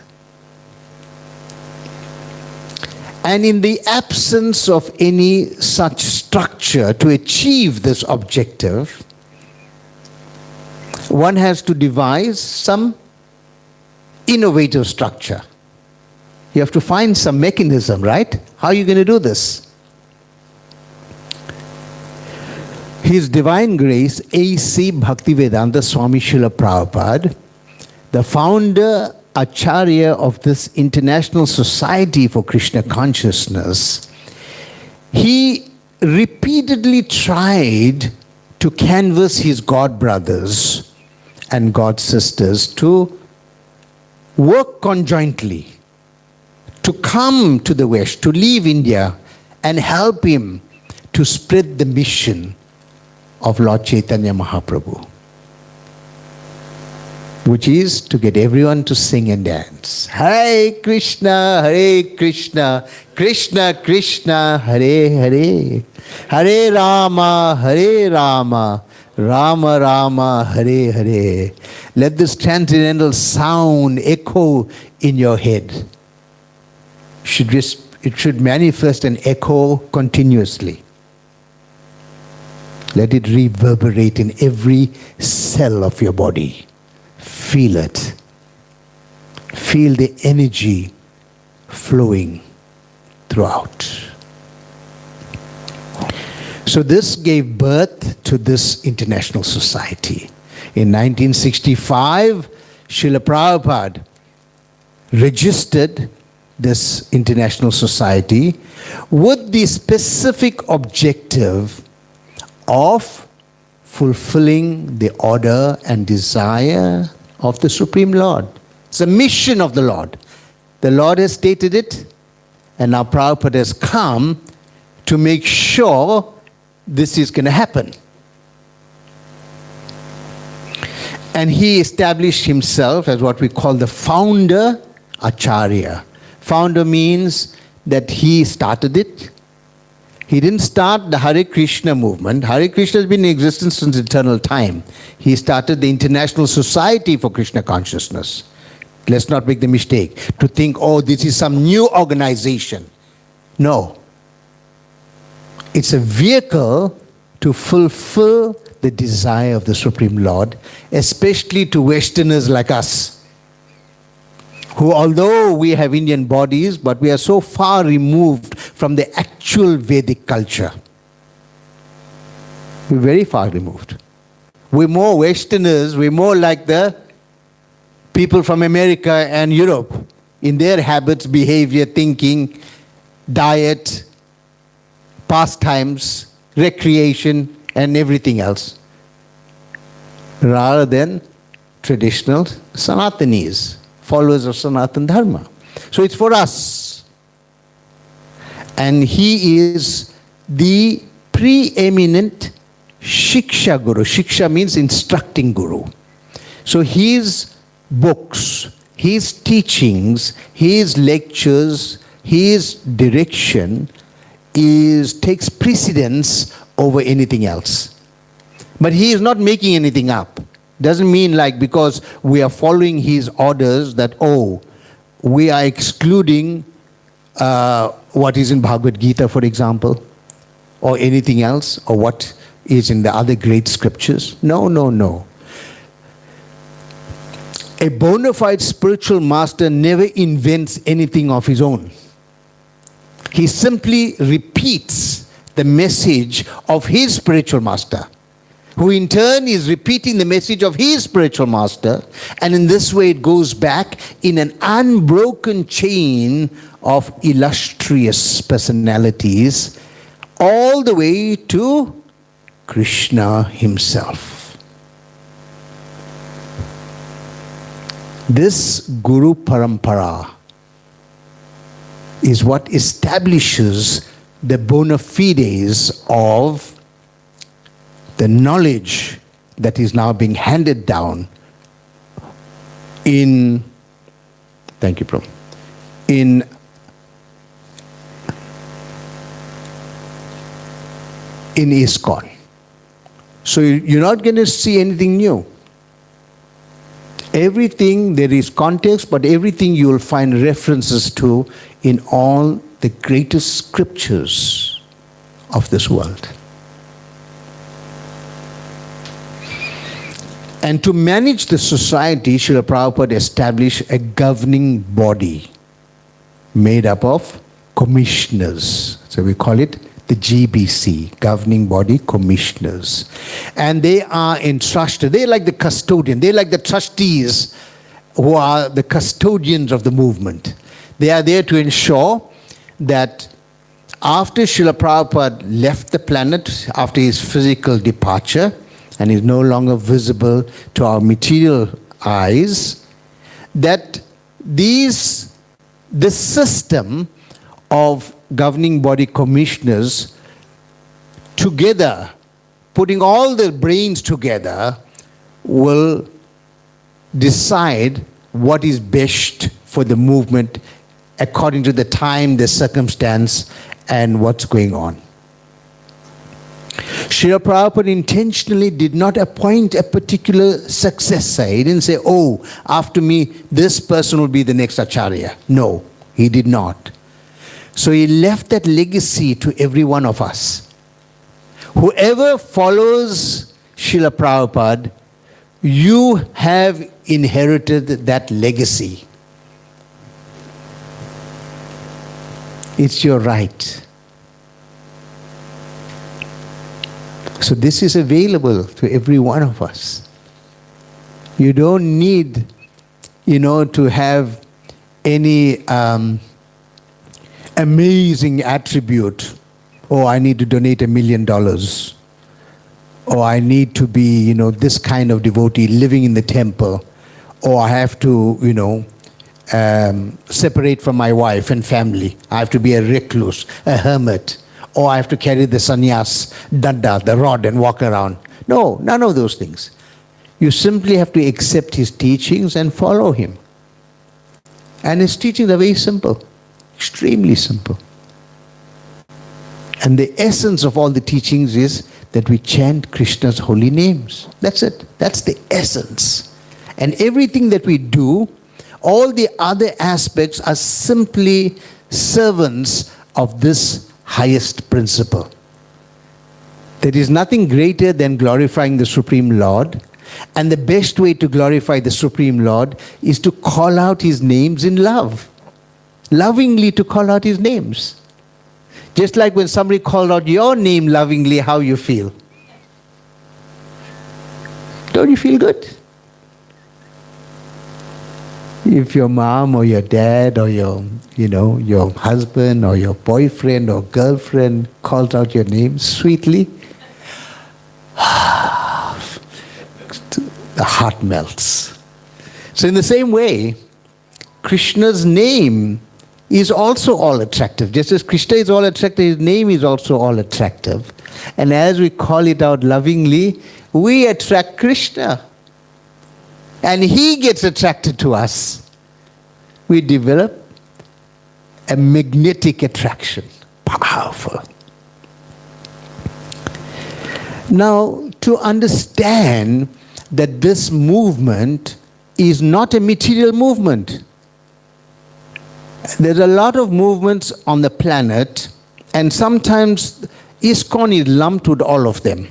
And in the absence of any such structure to achieve this objective, one has to devise some innovative structure. You have to find some mechanism, right? How are you going to do this? His Divine Grace A.C. Bhaktivedanta Swami Srila Prabhupada, the founder Acharya of this International Society for Krishna Consciousness, he repeatedly tried to canvass his god brothers and god sisters to work conjointly, to come to the West, to leave India and help him to spread the mission of Lord Chaitanya Mahaprabhu, which is to get everyone to sing and dance. Hare Krishna, Krishna Krishna, Hare Hare, Hare Rama, Rama Rama, Hare Hare. Let this transcendental sound echo in your head. It should manifest and echo continuously. Let it reverberate in every cell of your body. Feel it. Feel the energy flowing throughout. So this gave birth to this international society. In 1965, Srila Prabhupada registered this international society with the specific objective of fulfilling the order and desire of the Supreme Lord. It's a mission of the Lord. The Lord has stated it, and now Prabhupada has come to make sure this is going to happen. And he established himself as what we call the founder Acharya. Founder means that he started it. He didn't start the Hare Krishna movement. Hare Krishna has been in existence since eternal time. He started the International Society for Krishna Consciousness. Let's not make the mistake to think, oh, this is some new organization. No. It's a vehicle to fulfill the desire of the Supreme Lord, especially to Westerners like us, who, although we have Indian bodies, but we are so far removed from the actual Vedic culture. We're very far removed. We're more Westerners, we're more like the people from America and Europe in their habits, behavior, thinking, diet, pastimes, recreation, and everything else, rather than traditional Sanatanis, followers of Sanatan Dharma. So it's for us. And he is the preeminent Shiksha Guru. Shiksha means instructing Guru. So his books, his teachings, his lectures, his direction takes precedence over anything else. But he is not making anything up. Doesn't mean like because we are following his orders that, oh, we are excluding what is in Bhagavad Gita, for example, or anything else, or what is in the other great scriptures. No, no, no. A bona fide spiritual master never invents anything of his own. He simply repeats the message of his spiritual master, who in turn is repeating the message of his spiritual master, and in this way it goes back in an unbroken chain of illustrious personalities all the way to Krishna himself. This Guru Parampara is what establishes the bona fides of the knowledge that is now being handed down in, thank you, Prabhu, in ISKCON. So you're not going to see anything new. Everything, there is context, but everything you will find references to in all the greatest scriptures of this world. And to manage the society, Srila Prabhupada established a governing body made up of commissioners. So we call it the GBC, Governing Body Commissioners. And they are entrusted, they're like the custodian, they're like the trustees who are the custodians of the movement. They are there to ensure that after Srila Prabhupada left the planet, after his physical departure, and is no longer visible to our material eyes, that this system of governing body commissioners together, putting all their brains together, will decide what is best for the movement according to the time, the circumstance, and what's going on. Srila Prabhupada intentionally did not appoint a particular successor. He didn't say, oh, after me, this person will be the next Acharya. No, he did not. So he left that legacy to every one of us. Whoever follows Srila Prabhupada, you have inherited that legacy. It's your right. So this is available to every one of us. You don't need, to have any amazing attribute. Oh, I need to donate $1 million. Or I need to be, this kind of devotee living in the temple. Or I have to, separate from my wife and family. I have to be a recluse, a hermit. Or I have to carry the sannyas, danda, the rod, and walk around. No, none of those things. You simply have to accept his teachings and follow him. And his teachings are very simple, extremely simple. And the essence of all the teachings is that we chant Krishna's holy names. That's it. That's the essence. And everything that we do, all the other aspects are simply servants of this highest principle. There is nothing greater than glorifying the Supreme Lord, and the best way to glorify the Supreme Lord is to call out his names in love. Lovingly to call out his names. Just like when somebody called out your name lovingly, how you feel. Don't you feel good? If your mom or your dad or your husband or your boyfriend or girlfriend calls out your name sweetly, the heart melts. So in the same way, Krishna's name is also all attractive. Just as Krishna is all attractive, his name is also all attractive. And as we call it out lovingly, we attract Krishna. And he gets attracted to us. We develop a magnetic attraction. Powerful. Now, to understand that this movement is not a material movement. There's a lot of movements on the planet, and sometimes ISKCON is lumped with all of them.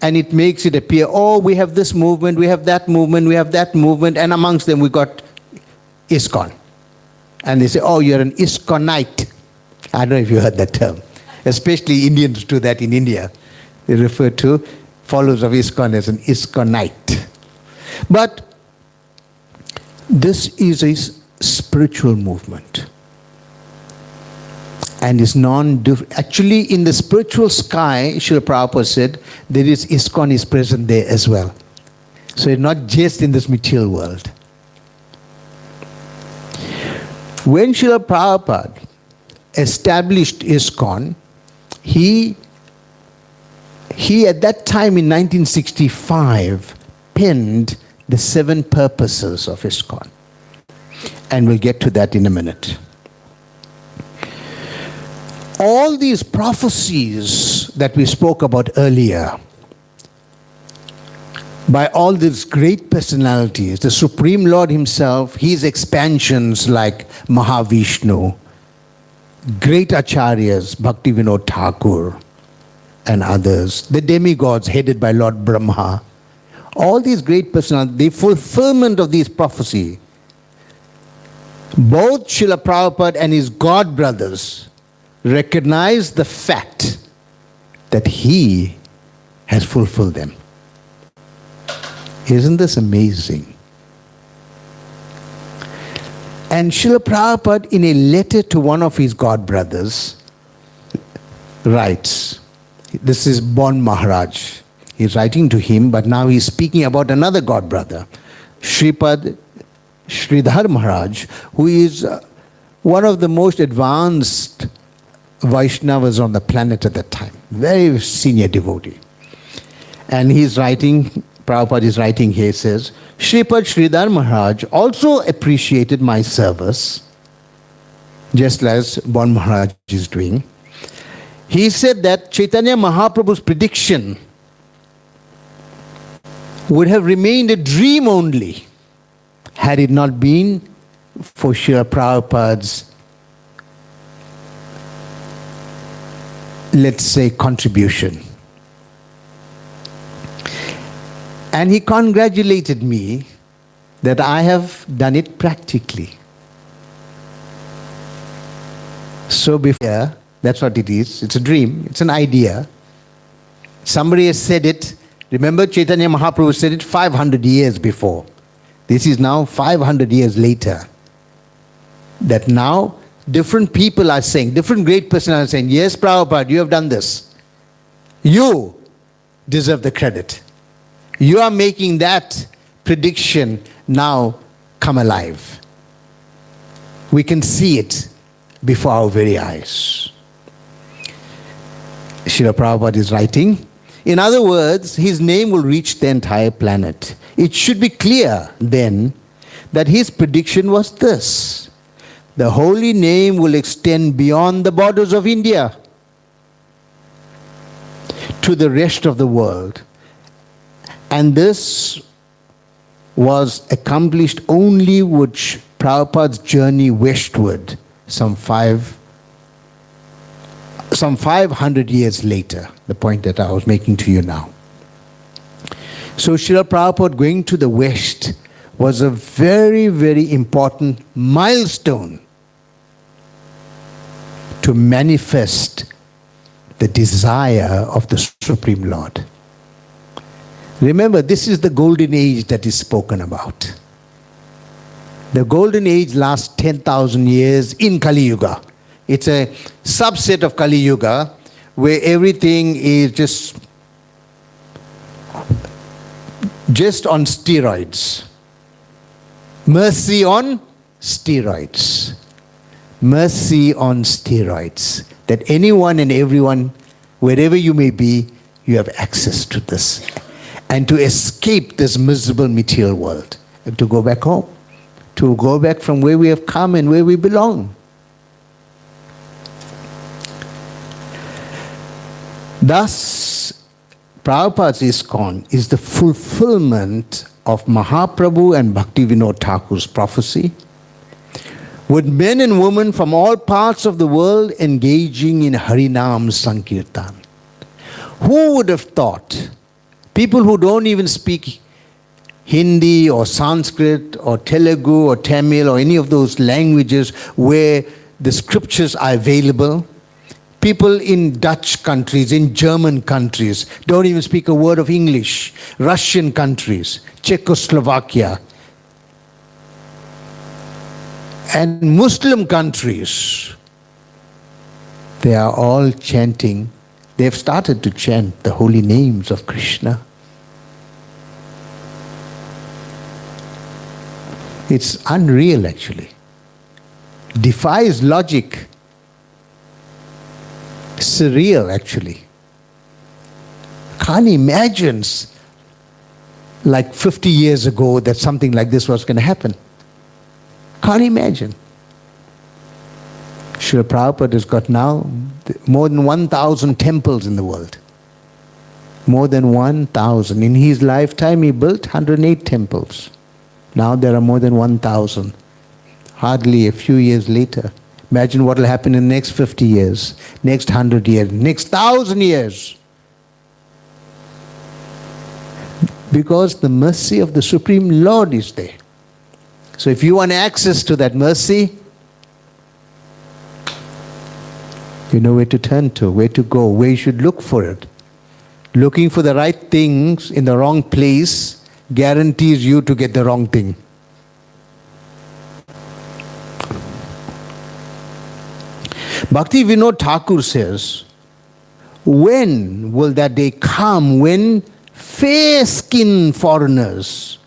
And it makes it appear, oh, we have this movement, we have that movement, we have that movement, and amongst them we got ISKCON. And they say, oh, you're an ISKCONite. I don't know if you heard that term. Especially Indians do that in India. They refer to followers of ISKCON as an ISKCONite. But this is a spiritual movement. And is actually in the spiritual sky, Srila Prabhupada said, there is ISKCON is present there as well. So it's not just in this material world. When Srila Prabhupada established ISKCON, he at that time in 1965 penned the 7 purposes of ISKCON. And we'll get to that in a minute. All these prophecies that we spoke about earlier by all these great personalities, the Supreme Lord himself, his expansions like Mahavishnu, great acharyas, Bhaktivinoda Thakur and others, the demigods headed by Lord Brahma, all these great personalities, the fulfillment of these prophecy, both Srila Prabhupada and his god brothers recognize the fact that he has fulfilled them. Isn't this amazing? And Srila Prabhupada, in a letter to one of his god brothers, writes, this is Bon Maharaj. He's writing to him, but now he's speaking about another god brother, Sripad Sridhar Maharaj, who is one of the most advanced Vaishnavas on the planet at that time. Very senior devotee. And he's writing, Prabhupada is writing here, says, Sripad Sridhar Maharaj also appreciated my service, just as Bon Maharaj is doing. He said that Chaitanya Mahaprabhu's prediction would have remained a dream only had it not been for Srila Prabhupada's, let's say, contribution. And he congratulated me that I have done it practically. So before, that's what it is. It's a dream. It's an idea. Somebody has said it. Remember, Chaitanya Mahaprabhu said it 500 years before. This is now 500 years later. That now different people are saying, different great persons are saying, yes, Prabhupada, you have done this. You deserve the credit. You are making that prediction now come alive. We can see it before our very eyes. Srila Prabhupada is writing, in other words, his name will reach the entire planet. It should be clear then that his prediction was this: the holy name will extend beyond the borders of India to the rest of the world. And this was accomplished only with Prabhupada's journey westward some 500 years later, the point that I was making to you now. So Srila Prabhupada going to the West was a very, very important milestone to manifest the desire of the Supreme Lord. Remember, this is the golden age that is spoken about. The golden age lasts 10,000 years in Kali Yuga. It's a subset of Kali Yuga where everything is just on steroids. Mercy on steroids. Mercy on steroids. That anyone and everyone, wherever you may be, you have access to this. And to escape this miserable material world. And to go back home. To go back from where we have come and where we belong. Thus, Prabhupada's ISKCON is the fulfillment of Mahaprabhu and Bhaktivinoda Thakur's prophecy, with men and women from all parts of the world engaging in Harinam Sankirtan. Who would have thought? People who don't even speak Hindi or Sanskrit or Telugu or Tamil or any of those languages where the scriptures are available. People in Dutch countries, in German countries, don't even speak a word of English. Russian countries, Czechoslovakia, and Muslim countries, they are all chanting. They've started to chant the holy names of Krishna. It's unreal, actually. Defies logic. Surreal, actually. Can't imagine like 50 years ago that something like this was going to happen. Can't imagine. Srila Prabhupada has got now more than 1,000 temples in the world. More than 1,000. In his lifetime, he built 108 temples. Now there are more than 1,000. Hardly a few years later. Imagine what will happen in the next 50 years, next 100 years, next 1,000 years. Because the mercy of the Supreme Lord is there. So if you want access to that mercy, you know where to turn to, where to go, where you should look for it. Looking for the right things in the wrong place guarantees you to get the wrong thing. Bhakti Vinod Thakur says, when will that day come when fair-skinned foreigners,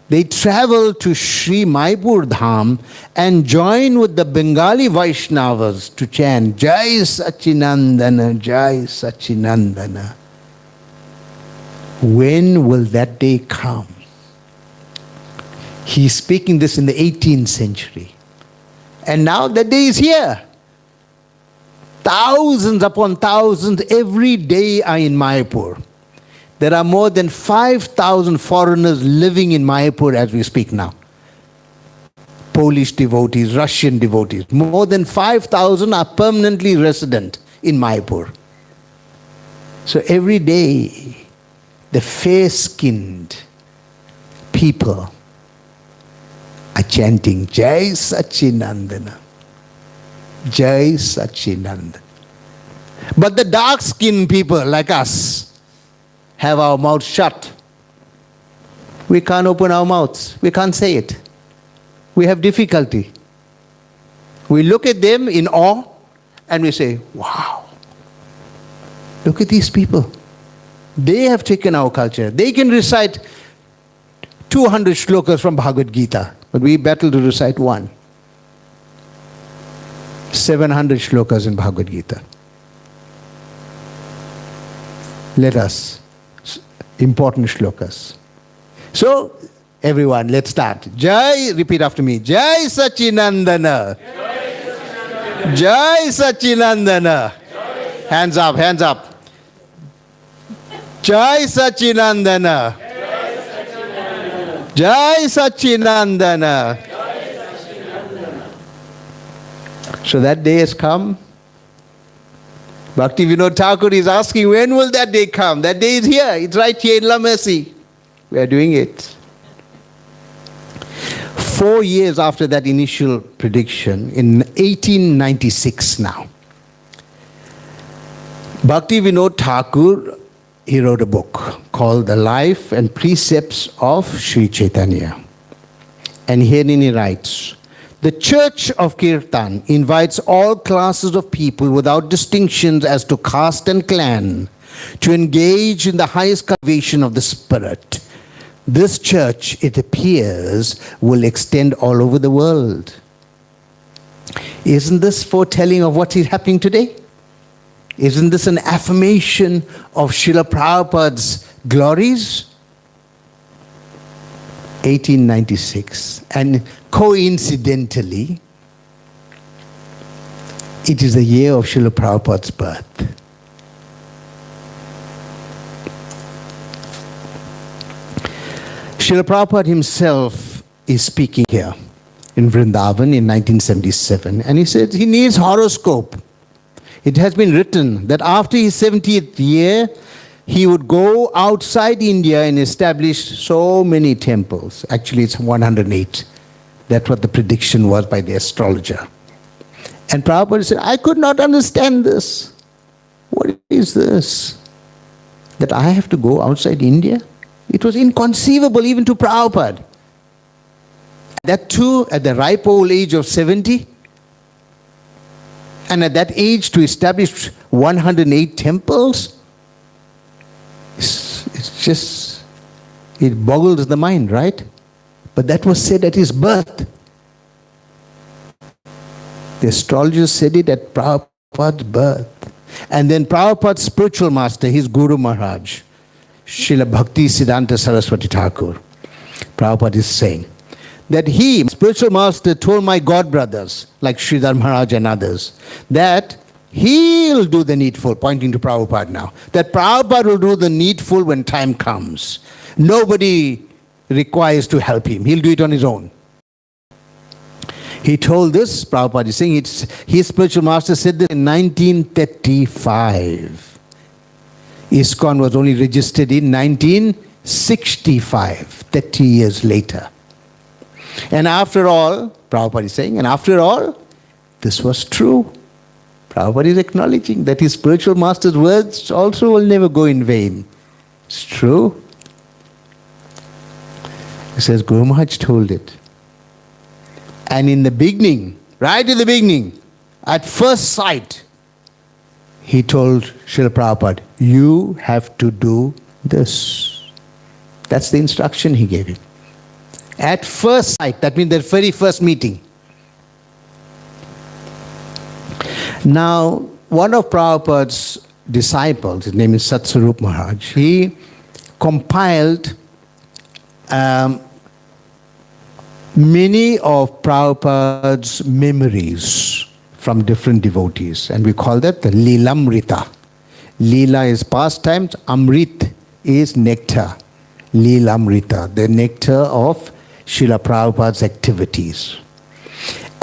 they travel to Sri Maipur Dham and join with the Bengali Vaishnavas to chant Jai Sachinandana, Jai Sachinandana. When will that day come? He's speaking this in the 18th century. And now that day is here. Thousands upon thousands every day are in Mayapur. There are more than 5,000 foreigners living in Mayapur as we speak now. Polish devotees, Russian devotees. More than 5,000 are permanently resident in Mayapur. So every day, the fair-skinned people are chanting Jai Sachinandana. Jai Sachinandana. But the dark-skinned people like us have our mouths shut. We can't open our mouths. We can't say it. We have difficulty. We look at them in awe and we say, wow, look at these people. They have taken our culture. They can recite 200 shlokas from Bhagavad Gita, but we battle to recite one. 700 shlokas in Bhagavad Gita. Let us. Important shlokas. So, everyone, let's start. Jai, repeat after me. Jai Sachinandana. Jai Sachinandana. Hands up, hands up. Jai Sachinandana. Jai Sachinandana. So that day has come. Bhakti Vinod Thakur is asking, when will that day come? That day is here. It's right here in La Mercy. We are doing it. 4 years after that initial prediction, in 1896 now, Bhakti Vinod Thakur, he wrote a book called The Life and Precepts of Sri Chaitanya. And herein he writes, the Church of Kirtan invites all classes of people without distinctions as to caste and clan to engage in the highest cultivation of the spirit. This church, it appears, will extend all over the world. Isn't this foretelling of what is happening today? Isn't this an affirmation of Srila Prabhupada's glories? 1896. And coincidentally, it is the year of Srila Prabhupada's birth. Srila Prabhupada himself is speaking here in Vrindavan in 1977, and he said he needs horoscope. It has been written that after his 70th year, he would go outside India and establish so many temples. Actually, it's 108. That's what the prediction was by the astrologer. And Prabhupada said, I could not understand this. What is this? That I have to go outside India? It was inconceivable even to Prabhupada. That too, at the ripe old age of 70. And at that age to establish 108 temples. It's just, it boggles the mind, right? But that was said at his birth. The astrologers said it at Prabhupada's birth. And then Prabhupada's spiritual master, his Guru Maharaj, Srila Bhakti Siddhanta Saraswati Thakur, Prabhupada is saying that he, spiritual master, told my god brothers, like Sridhar Maharaj and others, that He'll do the needful, pointing to Prabhupada now. That Prabhupada will do the needful when time comes. Nobody requires to help him. He'll do it on his own. He told this, Prabhupada is saying, his spiritual master said this in 1935. ISKCON was only registered in 1965, 30 years later. And after all, Prabhupada is saying, and after all, this was true. Prabhupada is acknowledging that his spiritual master's words also will never go in vain. It's true. He says, Guru Maharaj told it. And in the beginning, right in the beginning, at first sight, he told Srila Prabhupada, you have to do this. That's the instruction he gave him. At first sight, that means the very first meeting. Now, one of Prabhupada's disciples, his name is Satsarup Maharaj, he compiled many of Prabhupada's memories from different devotees, and we call that the Leelamrita. Leela is pastime, Amrit is nectar. Leelamrita, the nectar of Srila Prabhupada's activities.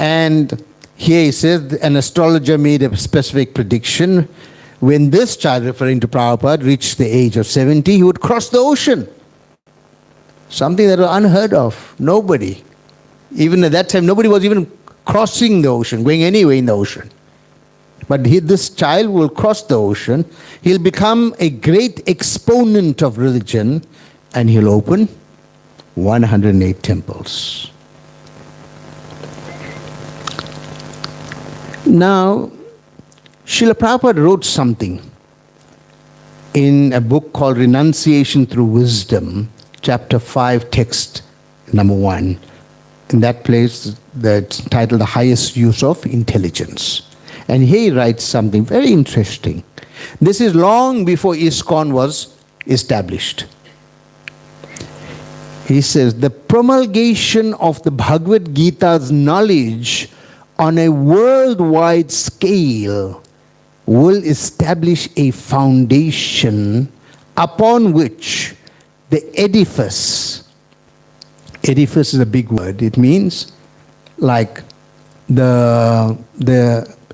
And here he says, an astrologer made a specific prediction. When this child, referring to Prabhupada, reached the age of 70, he would cross the ocean. Something that was unheard of. Nobody. Even at that time, nobody was even crossing the ocean, going anywhere in the ocean. But this child will cross the ocean. He'll become a great exponent of religion, and he'll open 108 temples. Now, Srila Prabhupada wrote something in a book called Renunciation Through Wisdom, chapter 5, text number 1. In that place, that's titled The Highest Use of Intelligence. And here he writes something very interesting. This is long before ISKCON was established. He says, the promulgation of the Bhagavad Gita's knowledge on a worldwide scale will establish a foundation upon which the edifice is a big word. It means like the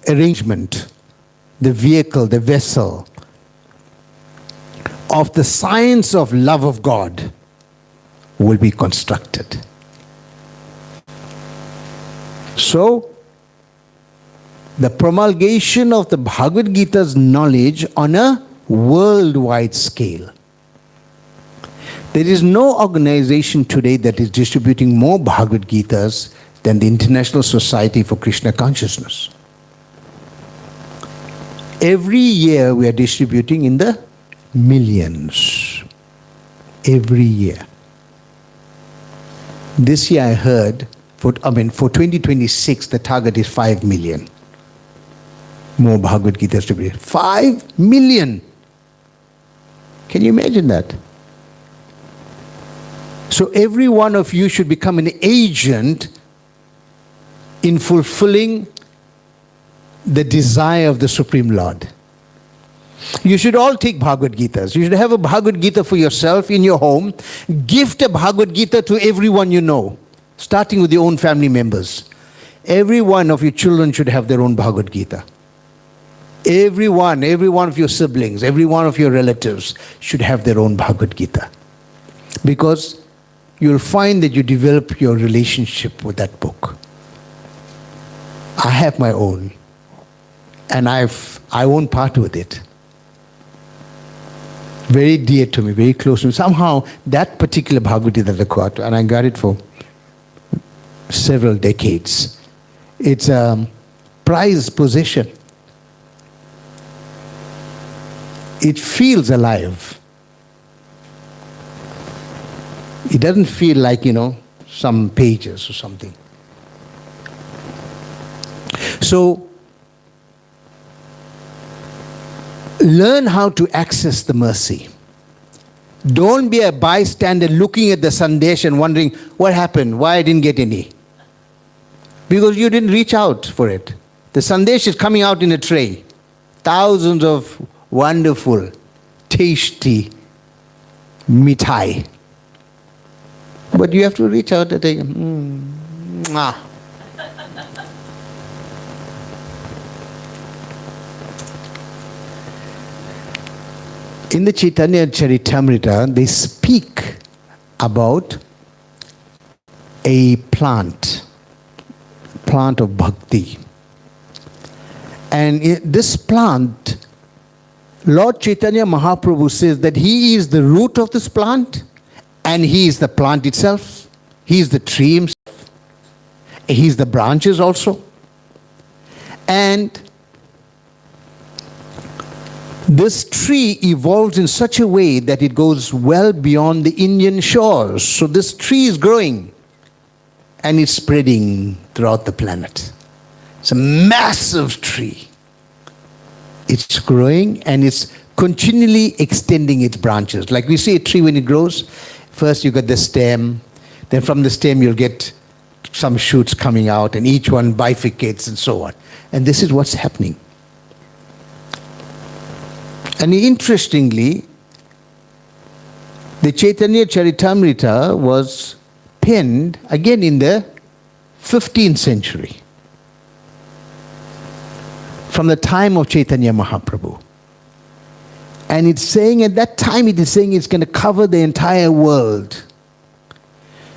arrangement, the vehicle, the vessel of the science of love of God will be constructed. So, the promulgation of the Bhagavad Gita's knowledge on a worldwide scale. There is no organization today that is distributing more Bhagavad Gitas than the International Society for Krishna Consciousness. Every year we are distributing in the millions. Every year. This year I heard, for 2026 the target is 5 million. More Bhagavad Gitas distributed. 5 million! Can you imagine that? So every one of you should become an agent in fulfilling the desire of the Supreme Lord. You should all take Bhagavad Gitas. You should have a Bhagavad Gita for yourself in your home. Gift a Bhagavad Gita to everyone you know, starting with your own family members. Every one of your children should have their own Bhagavad Gita. Every one of your siblings, every one of your relatives should have their own Bhagavad Gita. Because you'll find that you develop your relationship with that book. I have my own. And I won't part with it. Very dear to me, very close to me. Somehow, that particular Bhagavad Gita that I got, and I got it for several decades, it's a prized possession. It feels alive. It doesn't feel like, some pages or something. So, learn how to access the mercy. Don't be a bystander looking at the Sandesh and wondering, what happened? Why I didn't get any? Because you didn't reach out for it. The Sandesh is coming out in a tray. thousands of wonderful, tasty mithai. But you have to reach out and take, mwah. In the Chaitanya Charitamrita, they speak about a plant of bhakti. And this plant, Lord Chaitanya Mahaprabhu says that he is the root of this plant and he is the plant itself. He is the tree himself. He is the branches also. And this tree evolves in such a way that it goes well beyond the Indian shores. So this tree is growing and it's spreading throughout the planet. It's a massive tree. It's growing and it's continually extending its branches. Like we see a tree when it grows, first you get the stem, then from the stem you'll get some shoots coming out and each one bifurcates and so on. And this is what's happening. And interestingly, the Chaitanya Charitamrita was penned again in the 15th century, from the time of Chaitanya Mahaprabhu. And it's saying, at that time it is saying it's going to cover the entire world.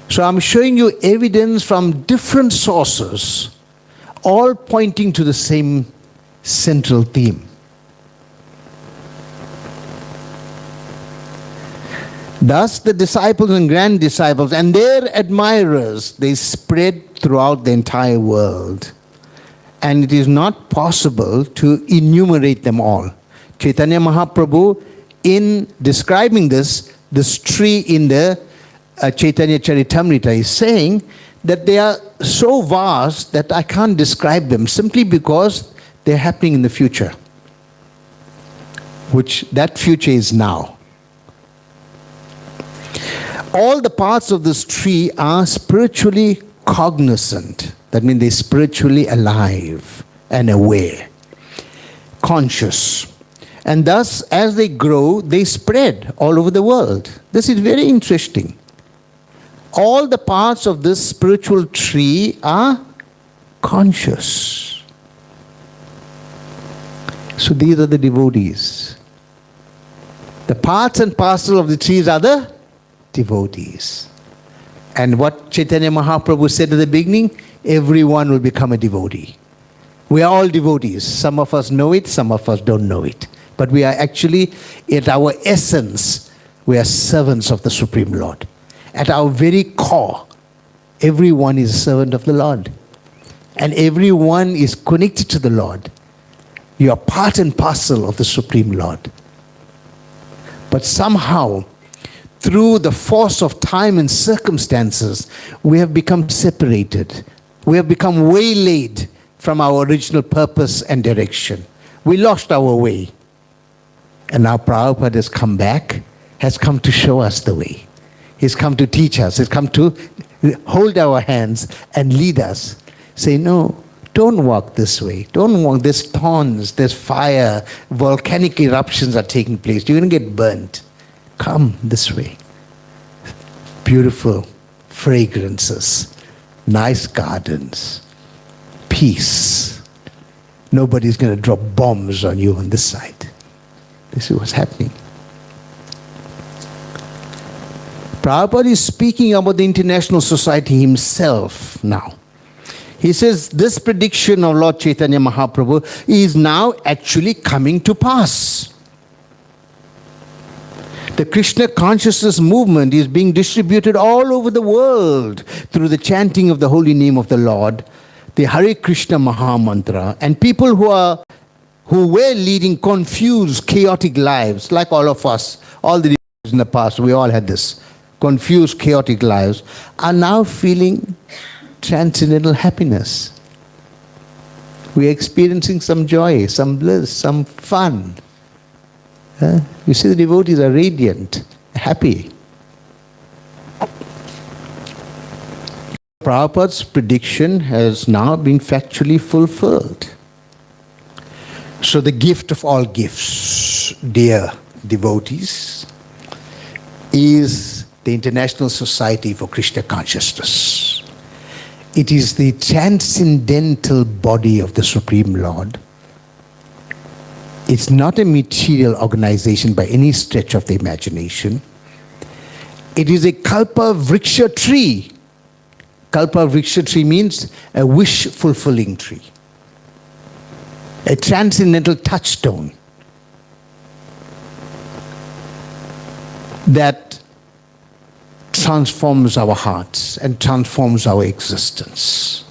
So I'm showing you evidence from different sources, all pointing to the same central theme. Thus the disciples and grand disciples and their admirers, they spread throughout the entire world. And it is not possible to enumerate them all. Chaitanya Mahaprabhu, in describing this tree in the Chaitanya Charitamrita, is saying that they are so vast that I can't describe them simply because they're happening in the future, which that future is now. All the parts of this tree are spiritually cognizant. That means they're spiritually alive and aware, conscious. And thus, as they grow, they spread all over the world. This is very interesting. All the parts of this spiritual tree are conscious. So these are the devotees. The parts and parcel of the trees are the devotees. And what Chaitanya Mahaprabhu said at the beginning, everyone will become a devotee. We are all devotees. Some of us know it, some of us don't know it. But we are actually, at our essence, we are servants of the Supreme Lord. At our very core, everyone is a servant of the Lord. And everyone is connected to the Lord. You are part and parcel of the Supreme Lord. But somehow, through the force of time and circumstances, we have become separated. We have become waylaid from our original purpose and direction. We lost our way. And now Prabhupada has come back, has come to show us the way. He's come to teach us. He's come to hold our hands and lead us. Say, no, don't walk this way. Don't walk. There's thorns, there's fire, volcanic eruptions are taking place. You're going to get burnt. Come this way. Beautiful fragrances, nice gardens, peace. Nobody's going to drop bombs on you on this side. This is what's happening. Prabhupada is speaking about the international society himself now. He says this prediction of Lord Chaitanya Mahaprabhu is now actually coming to pass. The Krishna consciousness movement is being distributed all over the world through the chanting of the holy name of the Lord, the Hare Krishna Maha Mantra, and people who were leading confused, chaotic lives, like all of us, all the devotees in the past, we all had this confused, chaotic lives, are now feeling transcendental happiness. We are experiencing some joy, some bliss, some fun. You see, the devotees are radiant, happy. Prabhupada's prediction has now been factually fulfilled. So the gift of all gifts, dear devotees, is the International Society for Krishna Consciousness. It is the transcendental body of the Supreme Lord. It's not a material organization by any stretch of the imagination. It is a Kalpa Vriksha tree. Kalpa Vriksha tree means a wish-fulfilling tree. A transcendental touchstone that transforms our hearts and transforms our existence,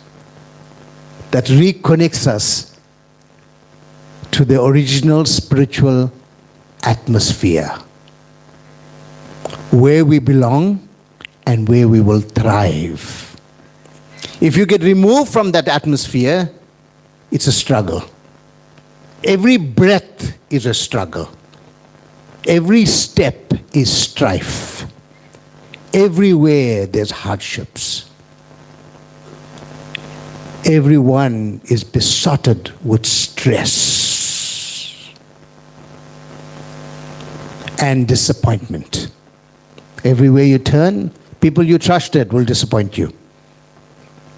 that reconnects us to the original spiritual atmosphere, where we belong and where we will thrive. If you get removed from that atmosphere, it's a struggle. Every breath is a struggle. Every step is strife. Everywhere there's hardships. Everyone is besotted with stress and disappointment. Everywhere you turn, people you trusted will disappoint you.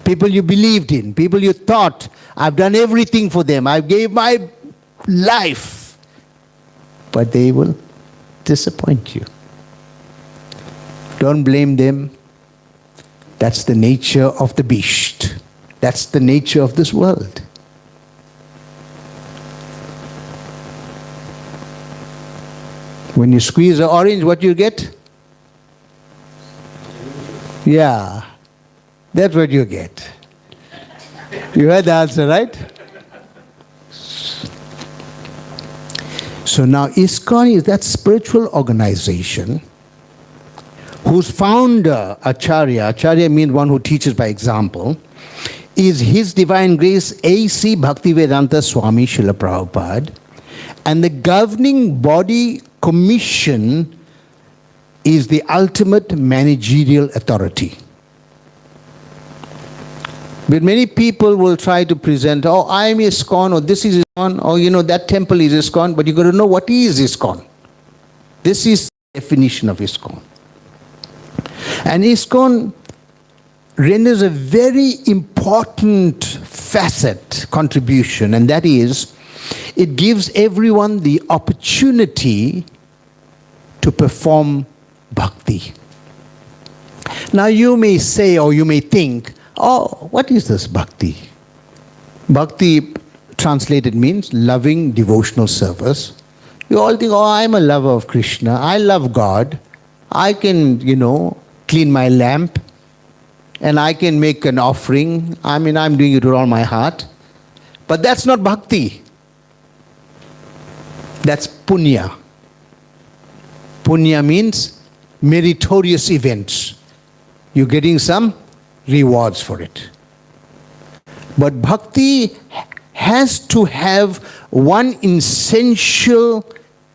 People you believed in, people you thought, I've done everything for them, I gave my life, but they will disappoint you. Don't blame them. That's the nature of the beast. That's the nature of this world. When you squeeze an orange, what you get? Yeah, that's what you get. You heard the answer, right? So now ISKCON is that spiritual organization whose founder, Acharya means one who teaches by example, is His Divine Grace A.C. Bhaktivedanta Swami Srila Prabhupada, and the governing body commission is the ultimate managerial authority. But many people will try to present, oh, I am ISKCON, or this is ISKCON, or that temple is ISKCON, but you've got to know what is ISKCON. This is the definition of ISKCON. And ISKCON renders a very important facet, contribution, and that is, it gives everyone the opportunity to perform bhakti. Now you may say, or you may think, oh, what is this bhakti? Bhakti translated means loving devotional service. You all think, oh, I'm a lover of Krishna, I love God, I can, clean my lamp, and I can make an offering. I'm doing it with all my heart. But that's not bhakti. That's punya. Punya means meritorious events. You're getting some rewards for it. But bhakti has to have one essential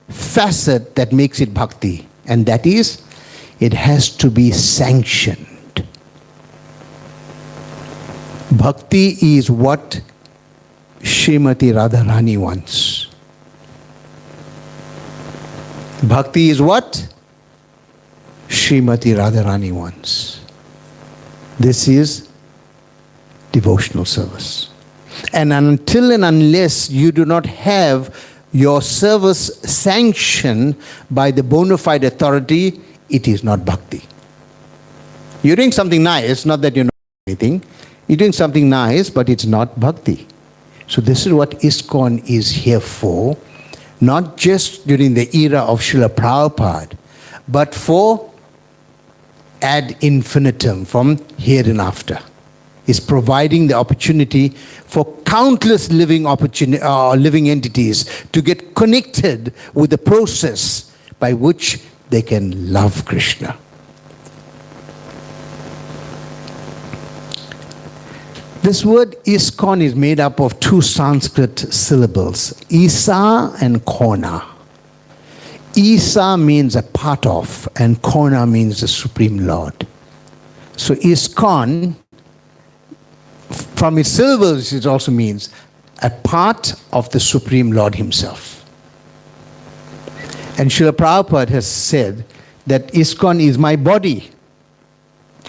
facet that makes it bhakti, and that is, it has to be sanctioned. Bhakti is what Srimati Radharani wants. Bhakti is what Srimati Radharani wants. This is devotional service. And until and unless you do not have your service sanctioned by the bona fide authority, it is not bhakti. You're doing something nice, not that you're not doing anything. You're doing something nice, but it's not bhakti. So this is what ISKCON is here for, not just during the era of Srila Prabhupada, but for ad infinitum, from here and after. Is providing the opportunity for countless living entities to get connected with the process by which they can love Krishna. This word ISKCON is made up of two Sanskrit syllables, Isa and Kona. Isa means a part of, and Kona means the Supreme Lord. So ISKCON, from its syllables, it also means a part of the Supreme Lord Himself. And Srila Prabhupada has said that ISKCON is my body.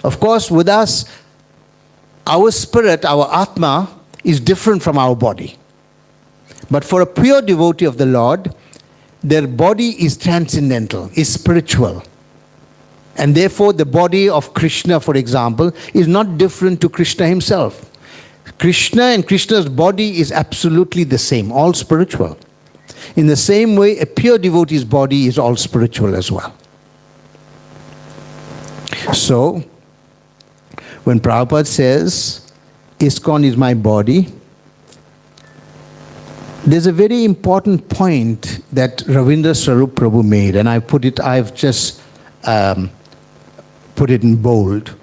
Of course, with us, our spirit, our Atma, is different from our body. But for a pure devotee of the Lord, their body is transcendental, is spiritual. And therefore, the body of Krishna, for example, is not different to Krishna himself. Krishna and Krishna's body is absolutely the same, all spiritual. In the same way, a pure devotee's body is all spiritual as well. So, when Prabhupada says, ISKCON is my body, there's a very important point that Ravindra Swarup Prabhu made, and I've just put it in bold.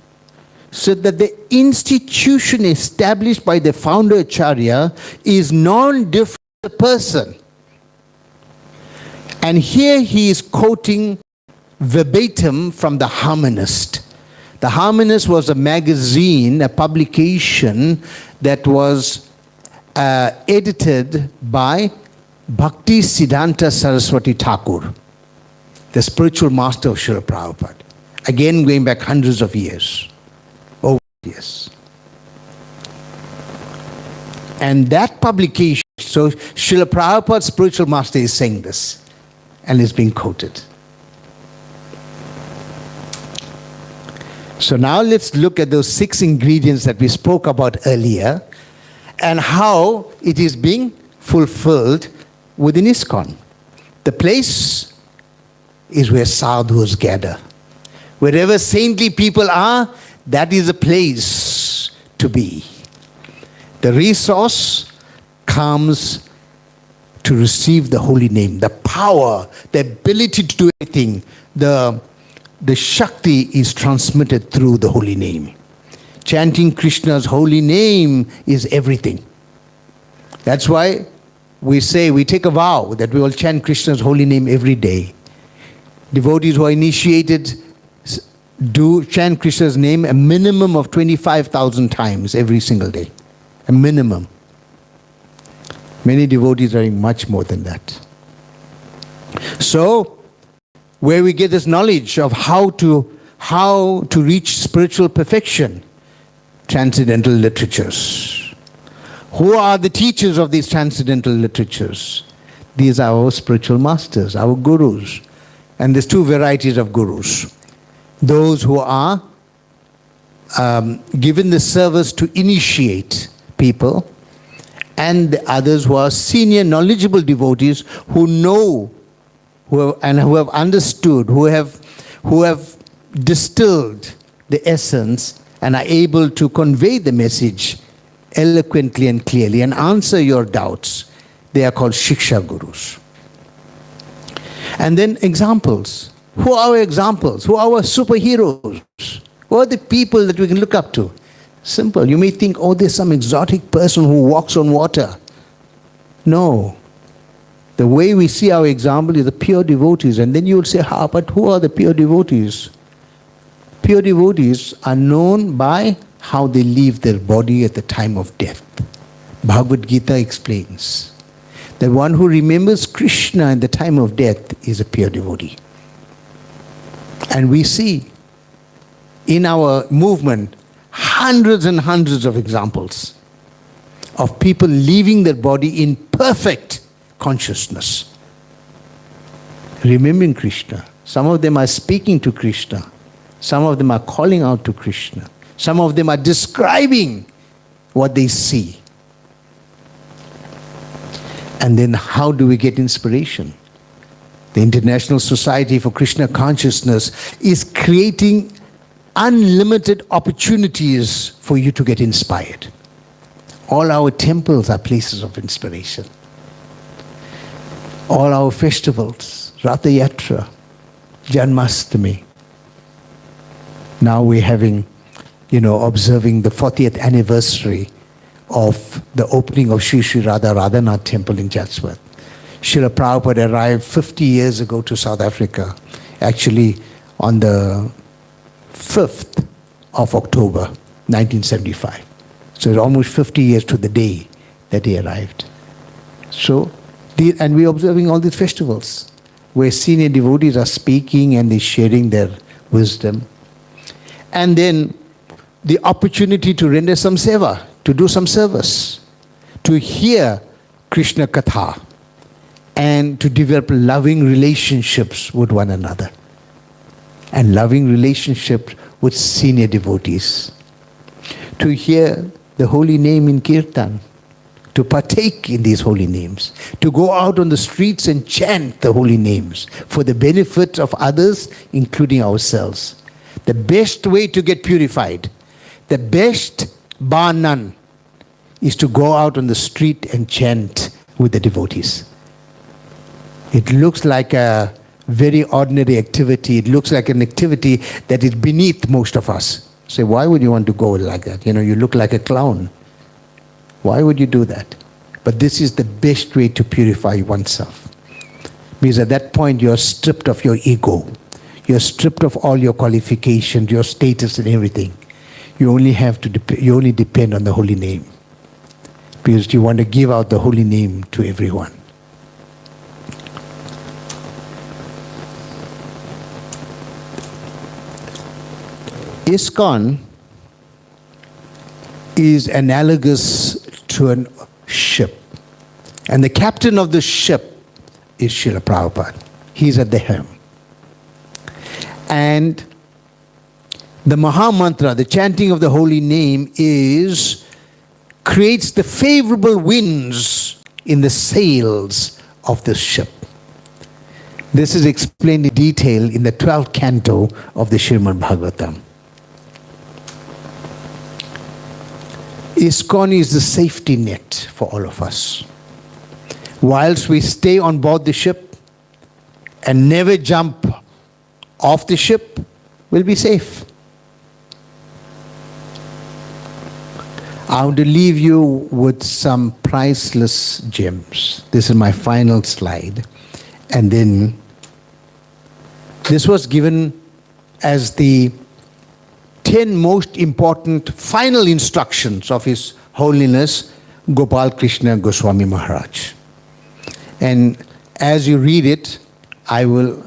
So that the institution established by the founder Acharya is non-different person. And here he is quoting verbatim from The Harmonist. The Harmonist was a magazine, a publication that was edited by Bhakti Siddhanta Saraswati Thakur, the spiritual master of Srila Prabhupada. Again, going back hundreds of years, over years. And that publication, so Srila Prabhupada's spiritual master is saying this, and it's being quoted. So now let's look at those 6 ingredients that we spoke about earlier and how it is being fulfilled within ISKCON. The place is where sadhus gather. Wherever saintly people are, that is a place to be. The resource comes to receive the holy name, the power, the ability to do anything, the Shakti is transmitted through the holy name. Chanting Krishna's holy name is everything. That's why we take a vow that we will chant Krishna's holy name every day. Devotees who are initiated do chant Krishna's name a minimum of 25,000 times every single day. A minimum. Many devotees are doing much more than that. So, where we get this knowledge of how to reach spiritual perfection, transcendental literatures. Who are the teachers of these transcendental literatures? These are our spiritual masters, our gurus. And there's 2 varieties of gurus. Those who are given the service to initiate people, and the others who are senior knowledgeable devotees who know, who have understood, who have distilled the essence and are able to convey the message eloquently and clearly and answer your doubts. They are called Shiksha Gurus. And then examples. Who are our examples? Who are our superheroes? Who are the people that we can look up to? Simple. You may think, oh, there's some exotic person who walks on water. No. The way we see our example is the pure devotees. And then you will say, but who are the pure devotees? Pure devotees are known by how they leave their body at the time of death. Bhagavad Gita explains that one who remembers Krishna at the time of death is a pure devotee. And we see in our movement hundreds and hundreds of examples of people leaving their body in perfect consciousness, remembering Krishna. Some of them are speaking to Krishna. Some of them are calling out to Krishna. Some of them are describing what they see. And then how do we get inspiration? The International Society for Krishna Consciousness is creating unlimited opportunities for you to get inspired. All our temples are places of inspiration. All our festivals, Ratha Yatra, Janmastami. Now we're having, observing the 40th anniversary of the opening of Sri Sri Radha Radhanath Temple in Chatsworth. Srila Prabhupada arrived 50 years ago to South Africa, actually on the 5th of October, 1975. So it's almost 50 years to the day that he arrived. So, and we're observing all these festivals where senior devotees are speaking and they're sharing their wisdom. And then the opportunity to render some seva, to do some service, to hear Krishna Katha, and to develop loving relationships with one another. And loving relationships with senior devotees. To hear the holy name in kirtan, to partake in these holy names, to go out on the streets and chant the holy names for the benefit of others, including ourselves. The best way to get purified, the best bar none, is to go out on the street and chant with the devotees. It looks like a very ordinary activity. It looks like an activity that is beneath most of us. Say, why would you want to go like that? You look like a clown. Why would you do that? But this is the best way to purify oneself. Because at that point you're stripped of your ego. You're stripped of all your qualifications, your status and everything. You only depend on the holy name. Because you want to give out the holy name to everyone. ISKCON is analogous to a ship. And the captain of the ship is Srila Prabhupada. He's at the helm. And the Maha Mantra, the chanting of the holy name, creates the favorable winds in the sails of the ship. This is explained in detail in the 12th canto of the Srimad Bhagavatam. ISKCON is the safety net for all of us. Whilst we stay on board the ship and never jump off the ship, we'll be safe. I want to leave you with some priceless gems. This is my final slide. And then this was given as the 10 most important final instructions of His Holiness Gopal Krishna Goswami Maharaj. And as you read it, I will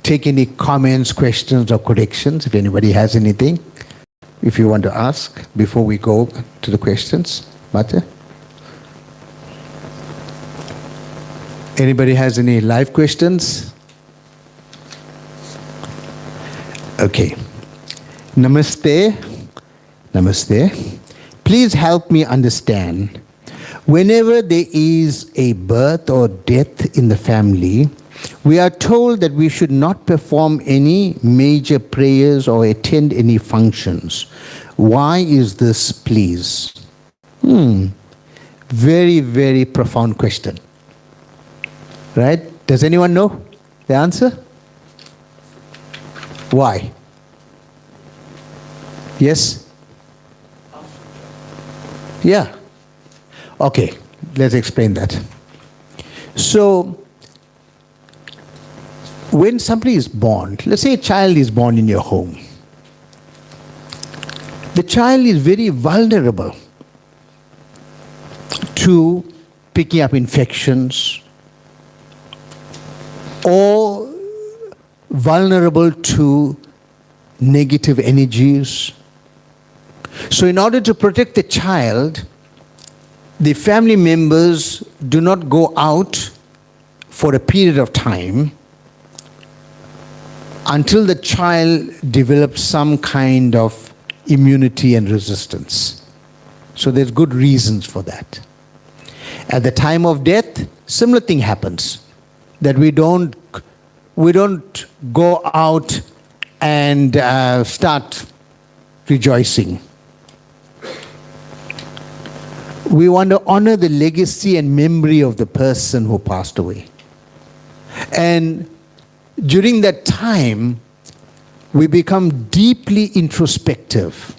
take any comments, questions or corrections if anybody has anything. If you want to ask before we go to the questions. Mate? Anybody has any live questions? Okay. Namaste. Namaste. Please help me understand. Whenever there is a birth or death in the family, we are told that we should not perform any major prayers or attend any functions. Why is this, please? Very, very profound question. Right? Does anyone know the answer? Why? Yes? Yeah. Okay, let's explain that. So, when somebody is born, let's say a child is born in your home, the child is very vulnerable to picking up infections or vulnerable to negative energies. So in order to protect the child, the family members do not go out for a period of time until the child develops some kind of immunity and resistance. So there's good reasons for that. At the time of death, similar thing happens. That we don't go out and start rejoicing. We want to honor the legacy and memory of the person who passed away. And during that time, we become deeply introspective.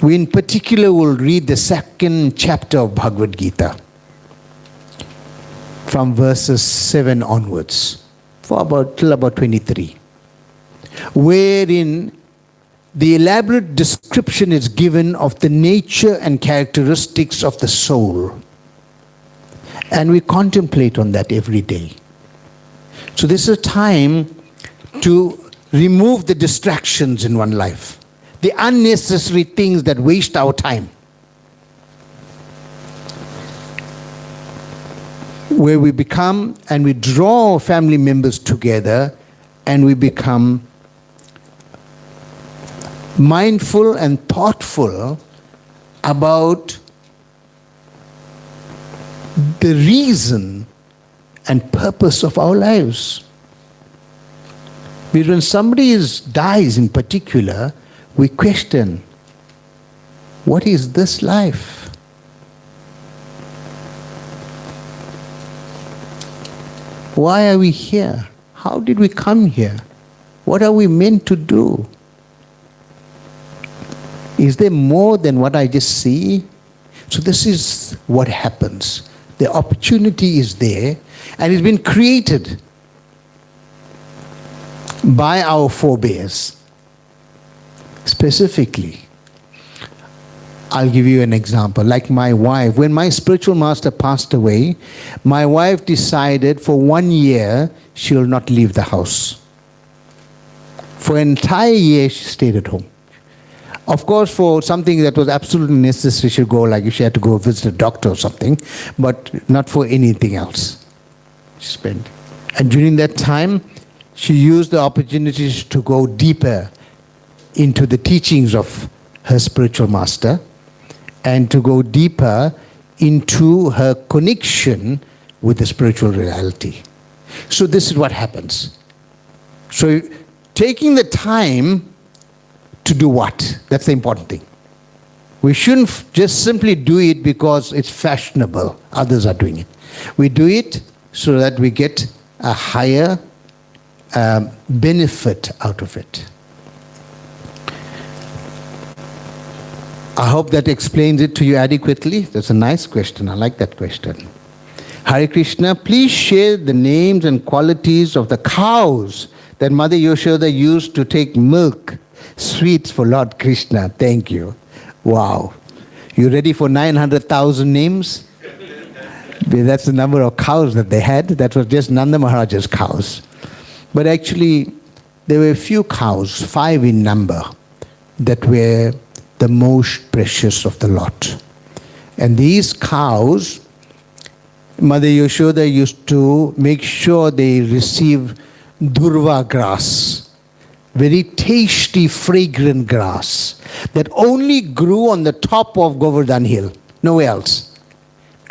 We in particular will read the 2nd chapter of Bhagavad Gita from verses 7 onwards, till about 23, wherein the elaborate description is given of the nature and characteristics of the soul. And we contemplate on that every day. So this is a time to remove the distractions in one life, the unnecessary things that waste our time. Where we become and we draw family members together and we become mindful and thoughtful about the reason and purpose of our lives. Because when somebody dies in particular, we question, what is this life? Why are we here? How did we come here? What are we meant to do? Is there more than what I just see? So this is what happens. The opportunity is there and it's been created by our forebears. Specifically, I'll give you an example. Like my wife, when my spiritual master passed away, my wife decided for 1 year she will not leave the house. For an entire year she stayed at home. Of course, for something that was absolutely necessary, she'd go, like if she had to go visit a doctor or something, but not for anything else. She spent. And during that time, she used the opportunities to go deeper into the teachings of her spiritual master and to go deeper into her connection with the spiritual reality. So this is what happens. So taking the time to do what? That's the important thing. We shouldn't just simply do it because it's fashionable. Others are doing it. We do it so that we get a higher benefit out of it. I hope that explains it to you adequately. That's a nice question. I like that question. Hare Krishna, please share the names and qualities of the cows that Mother Yashoda used to take milk, sweets for Lord Krishna. Thank you. Wow. You ready for 900,000 names? That's the number of cows that they had. That was just Nanda Maharaja's cows. But actually, there were a few cows, 5 in number, that were the most precious of the lot. And these cows, Mother Yashoda used to make sure they receive durva grass, very tasty, fragrant grass that only grew on the top of Govardhan Hill, nowhere else.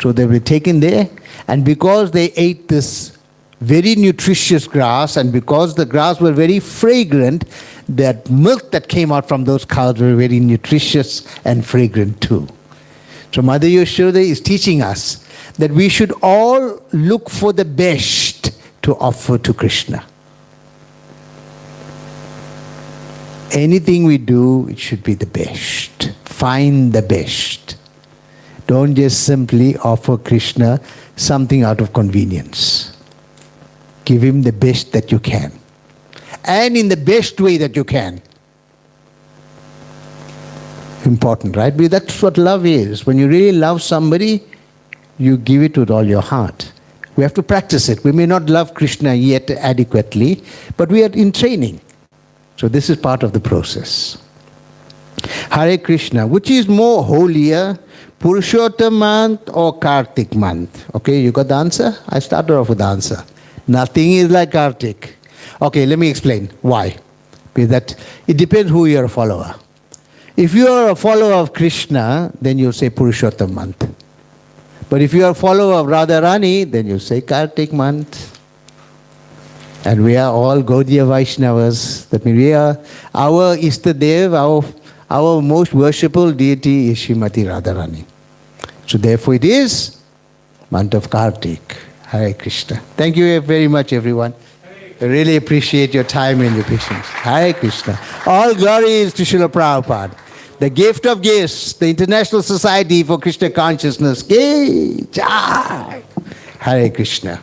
So they were taken there, and because they ate this very nutritious grass, and because the grass were very fragrant, that milk that came out from those cows were very nutritious and fragrant too. So Mother Yashoda is teaching us that we should all look for the best to offer to Krishna. Anything we do, it should be the best. Find the best. Don't just simply offer Krishna something out of convenience. Give him the best that you can. And in the best way that you can. Important, right? Because that's what love is. When you really love somebody, you give it with all your heart. We have to practice it. We may not love Krishna yet adequately, but we are in training. So this is part of the process. Hare Krishna. Which is more holier, Purushottam month or Kartik month? Okay, you got the answer? I started off with the answer. Nothing is like Kartik. Okay, let me explain why. Because that it depends who you are a follower. If you are a follower of Krishna, then you say Purushottam month. But if you are a follower of Radharani, then you say Kartik month. And we are all Gaudiya Vaishnavas. That means we are, our Istadev, our most worshipful deity is Srimati Radharani. So therefore it is month of Kartik. Hare Krishna. Thank you very much, everyone. I really appreciate your time and your patience. Hare Krishna. All glory is to Srila Prabhupada, the gift of gifts, the International Society for Krishna Consciousness. Ki Jai. Hare Krishna.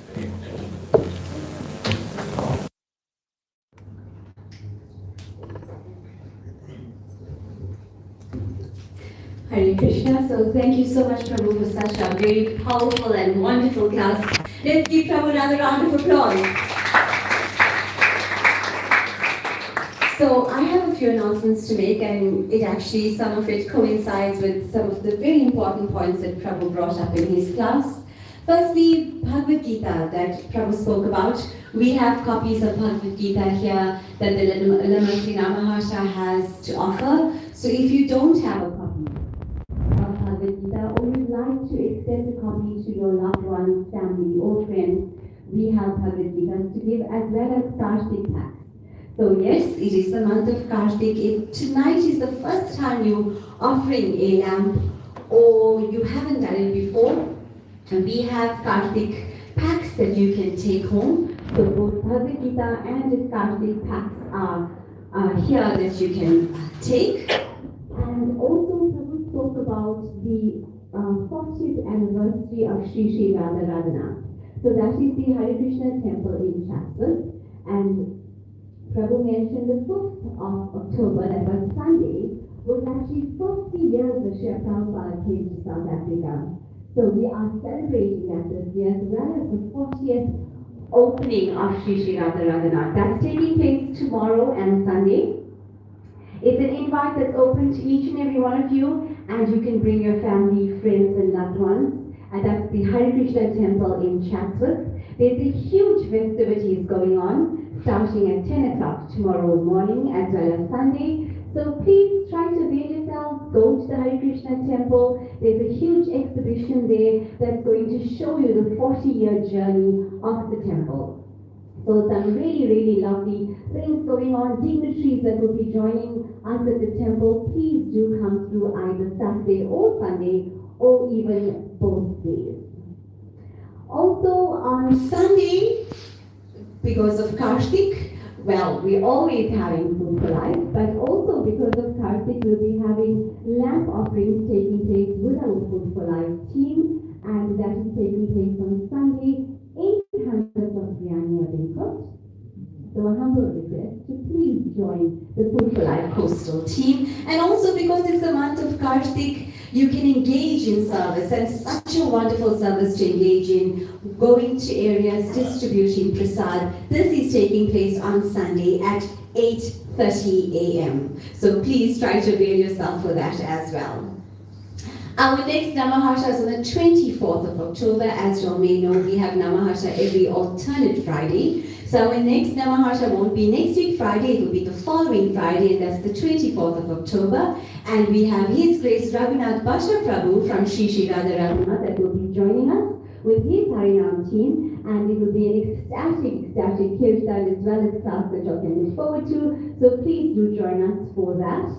Hare Krishna. So thank you so much, Prabhu, for such a very powerful and wonderful class. Let's give Prabhu another round of applause. So I have a few announcements to make, and some of it coincides with some of the very important points that Prabhu brought up in his class. Firstly, Bhagavad Gita that Prabhu spoke about. We have copies of Bhagavad Gita here that the Mercy Namahatta has to offer. So if you don't have a copy of Bhagavad Gita, or you'd like to extend a copy to your loved ones, family, or friends, we have Bhagavad Gita to give, as well as Kartik packs. So yes, it is the month of Kartik. Tonight is the first time you're offering a lamp, or you haven't done it before. And we have Kartik packs that you can take home. So both Bhagavad Gita and Kartik packs are here that you can take. And also Prabhu spoke about the 40th anniversary of Sri Radharana. So that is the Hare Krishna temple in Chatsworth. And Prabhu mentioned the 5th of October, that was Sunday, was actually 50 years that Sri Prabhupada came to South Africa. So we are celebrating that this year, as well as the 40th opening of Sri Radharana. That's taking place tomorrow and Sunday. It's an invite that's open to each and every one of you, and you can bring your family, friends, and loved ones. And that's the Hare Krishna temple in Chatsworth. There's a huge festivities going on, starting at 10 o'clock tomorrow morning, as well as Sunday. So please try to avail yourselves, go to the Hare Krishna temple. There's a huge exhibition there that's going to show you the 40-year journey of the temple. So some really, really lovely things going on, dignitaries that will be joining us at the temple. Please do come through either Saturday or Sunday, or even both days. Also on Sunday, because of Kartik, well, we're always having food for life, but also because of Kartik, we'll be having lamp offerings taking place with our Food for Life team, and that is taking place on Sunday. 800 of biryani have been cooked. So a humble request to please join the Food for Life coastal team. And also because it's the month of Kartik, you can engage in service, and such a wonderful service to engage in, going to areas, distributing prasad. This is taking place on Sunday at 8:30 a.m. So please try to avail yourself for that as well. Our next Namahatta is on the 24th of October. As you all may know, we have Namahatta every alternate Friday. So our next Namahatta won't be next week Friday, it will be the following Friday, and that's the 24th of October. And we have His Grace Jagadananda Pandit Prabhu from Sri Radharana that will be joining us with his Harinam team, and it will be an ecstatic kirtan as well as class that you can look forward to. So please do join us for that.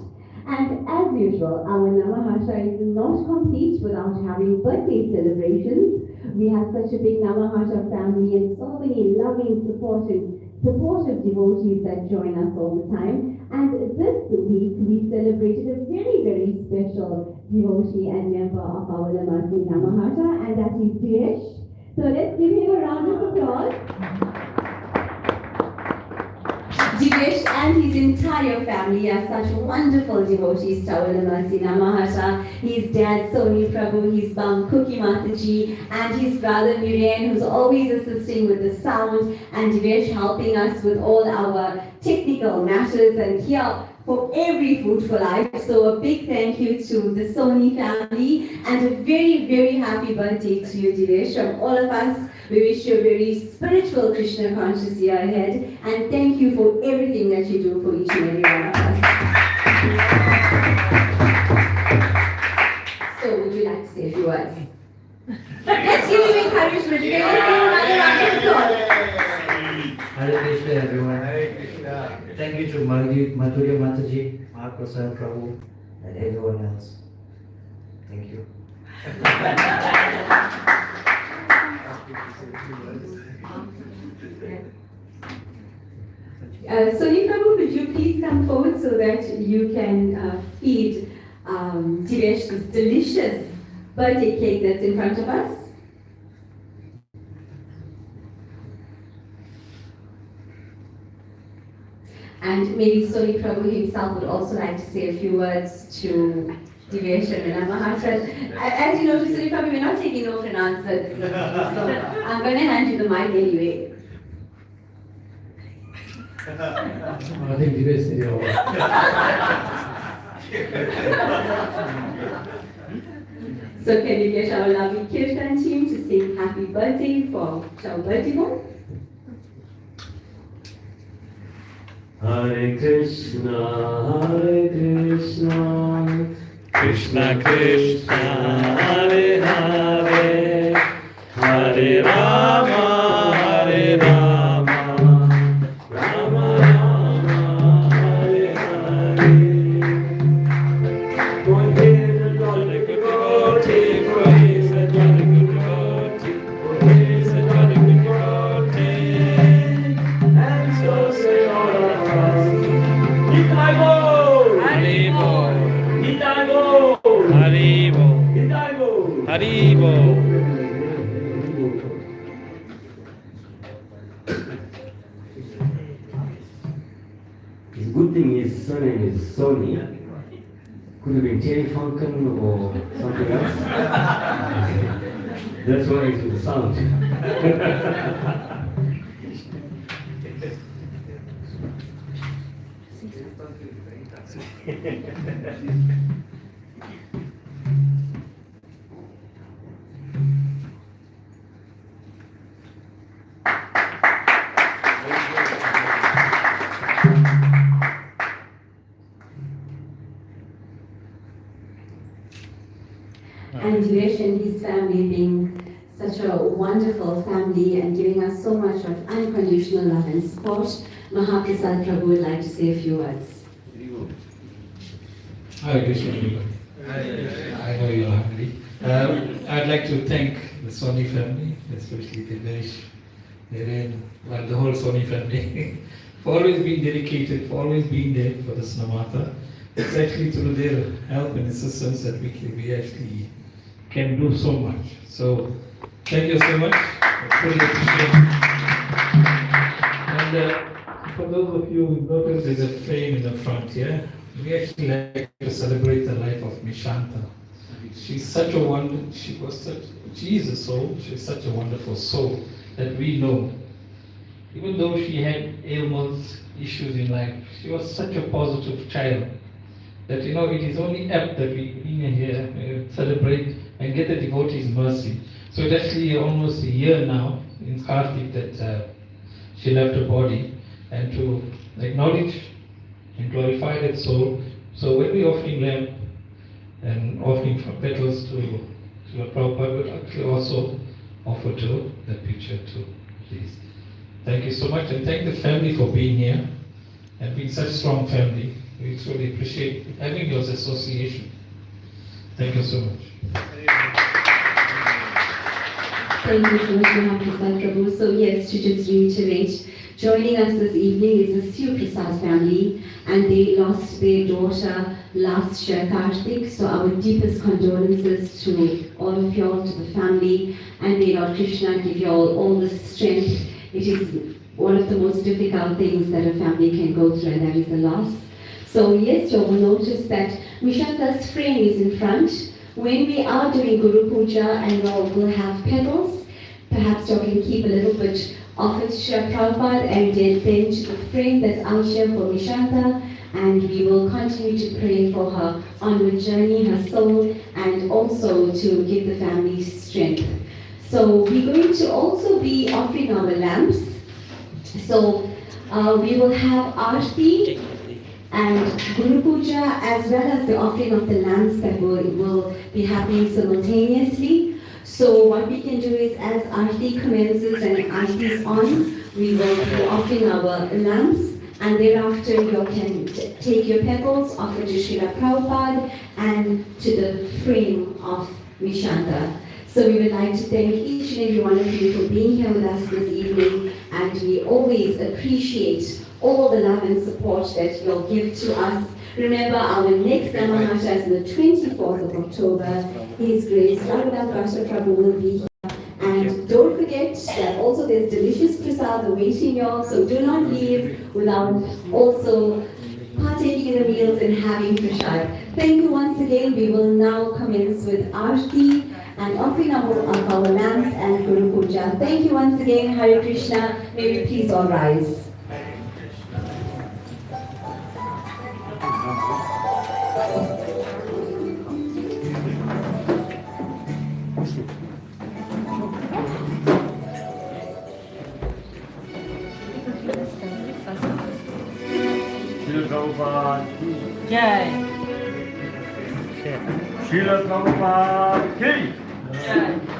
And as usual, our Namahatta is not complete without having birthday celebrations. We have such a big Namahatta family and so many loving, supportive devotees that join us all the time. And this week, we celebrated a very, very special devotee and member of our Mercy Namahatta, and that is dearest. So let's give him a round of applause. Divesh and his entire family are such wonderful devotees to our Mercy Namahatta. His dad Soni Prabhu, his mom Cookie Mataji, and his brother Miriam, who's always assisting with the sound, and Divesh helping us with all our technical matters, and here for every Food for Life. So a big thank you to the Soni family, and a very, very happy birthday to you, Divesh, from all of us. We wish you a very spiritual Krishna conscious year ahead, and thank you for everything that you do for each and every one of us. So would you like to say a few words? Let's give him encouragement. Give him another round of applause. Hare Krishna, everyone. Hare Krishna. Thank you to Madhurya Mataji, Mahaprasad Prabhu, and everyone else. Thank you. Soni Prabhu, could you please come forward so that you can feed Divesh this delicious birthday cake that's in front of us? And maybe Soni Prabhu himself would also like to say a few words to Mercy Namahatta. As you notice, Sri Prabhu, we're not taking no for an answer. So I'm going to hand you the mic anyway. I think dearest is your So can you get our lovely kirtan team to sing happy birthday for our birthday boy? Hare Krishna, Krishna Krishna, Hare Hare, Hare Rama, Hare Rama, Rama Rama, Hare Hare. One day the Lord a good devotee, praise the Lord a good devotee, praise the Lord a good devotee, and so say all of us. Itago, Haribo, Itago, Haribo, Itago. Haribo. The good thing is surname is Sony. Could have been Terry Funkin or something else. That's why it's the sound. And Yash and his family being such a wonderful family and giving us so much of unconditional love and support, Mahaprasad Prabhu would like to say a few words. Hare Krishna, everybody. I know you're hungry. I'd like to thank the Sony family, especially Devesh, Naren, well, the whole Sony family, for always being dedicated, for always being there for the Snamata. It's actually through their help and assistance that we actually can do so much. So, thank you so much. I truly appreciate it. And for those of you who notice, there's a frame in the front here. We actually like to celebrate the life of Mishanta. She's such a wonder. She is a soul. She's such a wonderful soul that we know. Even though she had ailments, issues in life, she was such a positive child that it is only apt that we bring her here, celebrate and get the devotee's mercy. So it's actually almost a year now in Kartik that she left her body, and to acknowledge and glorify that soul. So when we offering lamp and offering petals to Lord Prabhupada, we actually also offer to that picture too, please. Thank you so much, and thank the family for being here and being such a strong family. We truly appreciate having your association. Thank you so much. Thank you so much, Mahaprasad Prabhu. So yes, to just reiterate, joining us this evening is the Siu Prasad family, and they lost their daughter last year, Kartik. So our deepest condolences to all of y'all, to the family, and may Lord Krishna give y'all all the strength. It is one of the most difficult things that a family can go through, and that is the loss. So yes, you will notice that Mishanta's frame is in front. When we are doing Guru Puja and we'll have petals, perhaps you can keep a little bit of it to Srila Prabhupada and then to the frame that's out here for Mishanta, and we will continue to pray for her onward journey, her soul, and also to give the family strength. So we're going to also be offering our lamps. So we will have Aarti and Guru Puja, as well as the offering of the lamps that will be happening simultaneously. So what we can do is, as Aarti commences and Aarti is on, we will be offering our lamps, and thereafter you can take your petals, offer to Srila Prabhupada and to the frame of Mishanta. So we would like to thank each and every one of you for being here with us this evening, and we always appreciate all the love and support that you'll give to us. Remember, our next Namahatta is on the 24th of October. His Grace Jagadananda Pandit will be here. And don't forget that also there's delicious prasad awaiting y'all, so do not leave without also partaking in the meals and having prasad. Thank you once again. We will now commence with Aarti and offering of our lamps and Guru Puja. Thank you once again. Hare Krishna. May we please all rise. Jai. Srila Prabhupada ki Jai.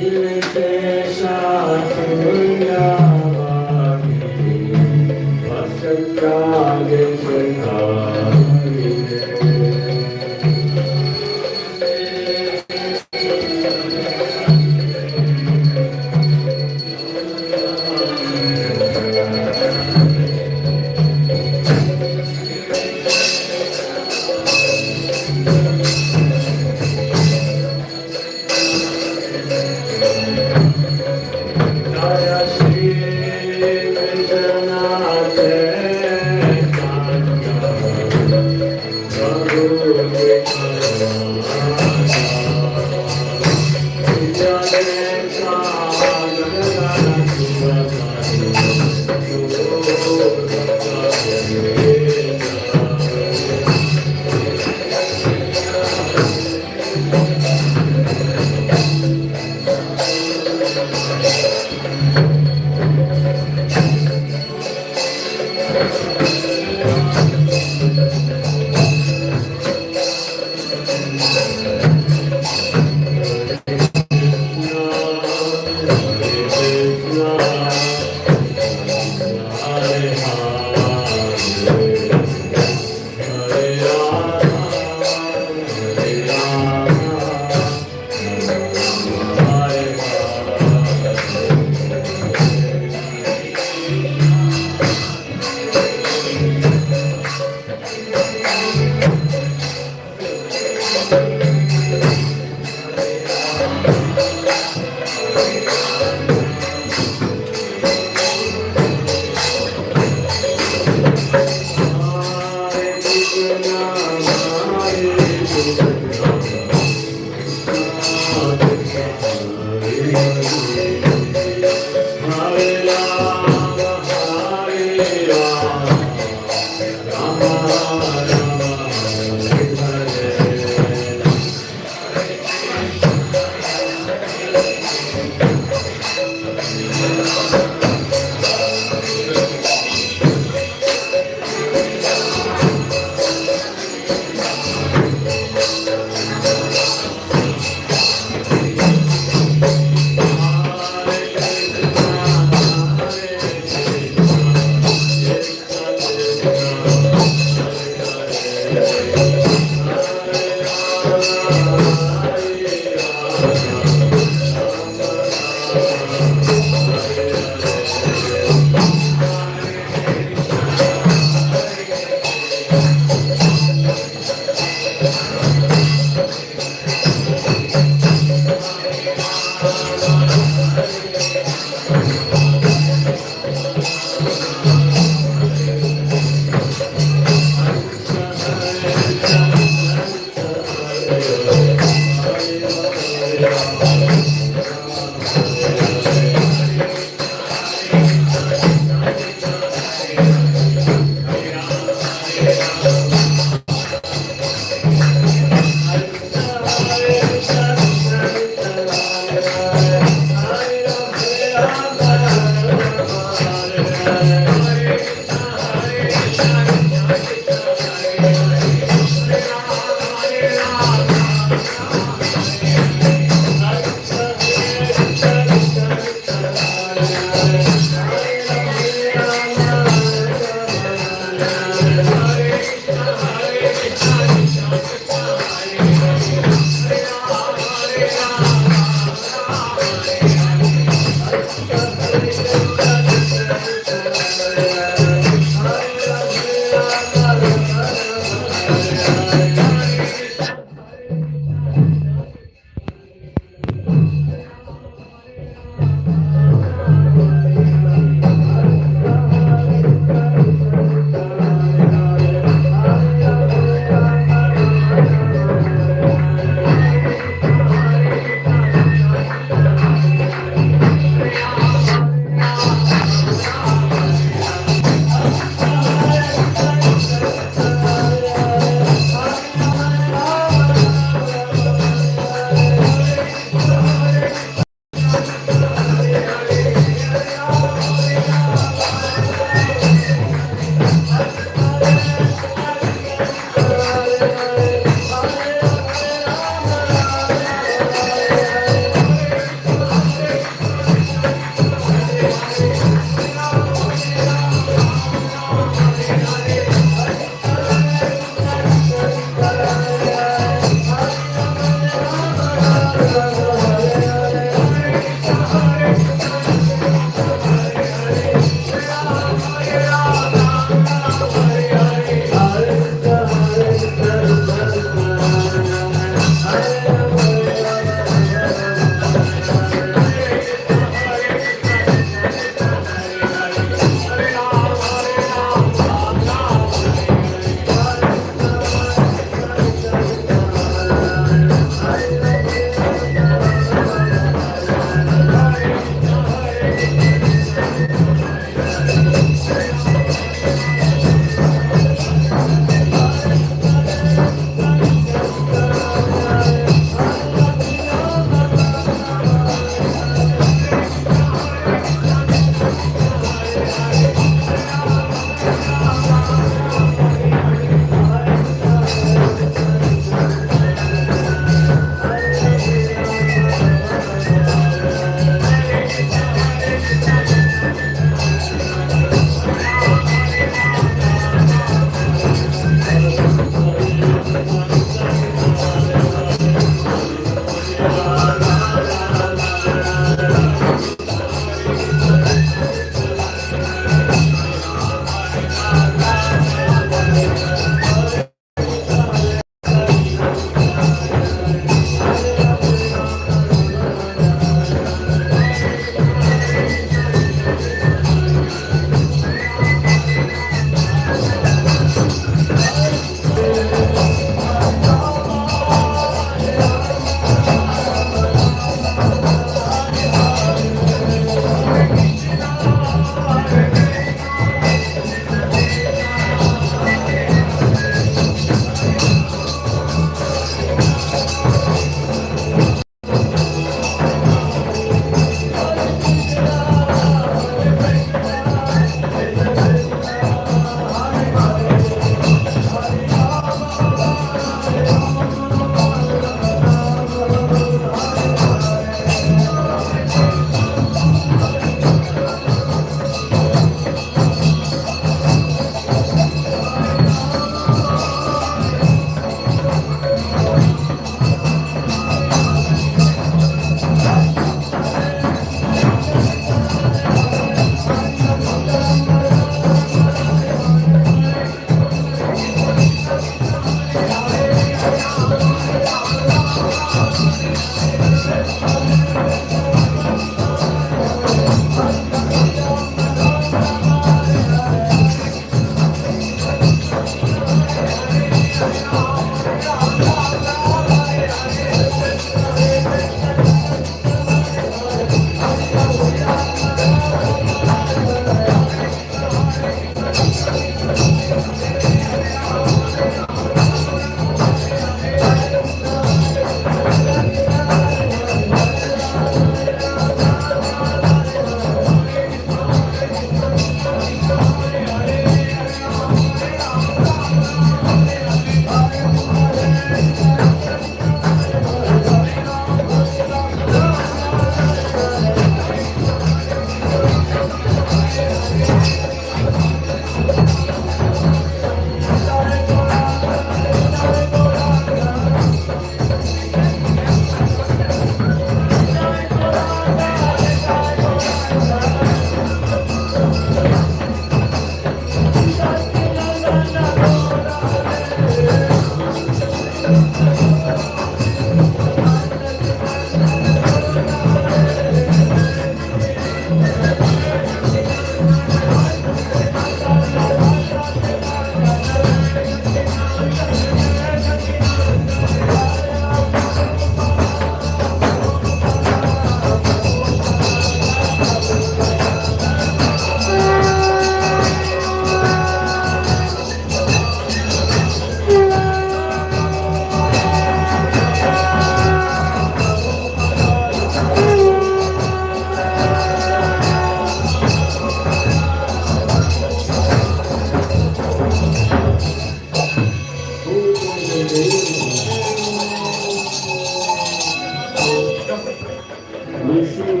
We sing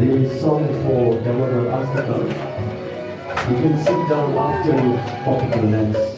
the song for Damodara Astakam. You can sit down after you popular dance.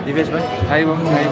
Divesh भाइ high भन्नु high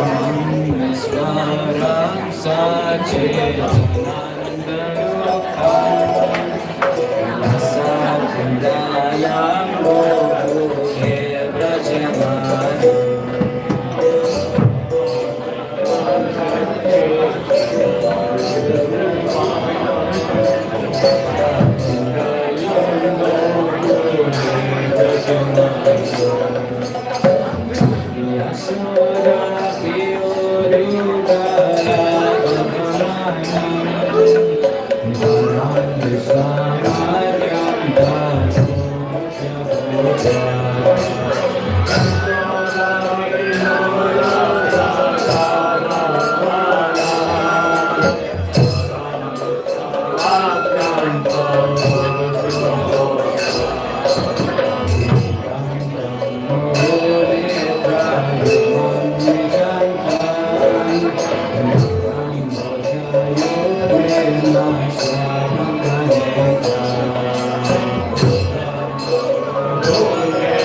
Oh,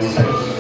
Hare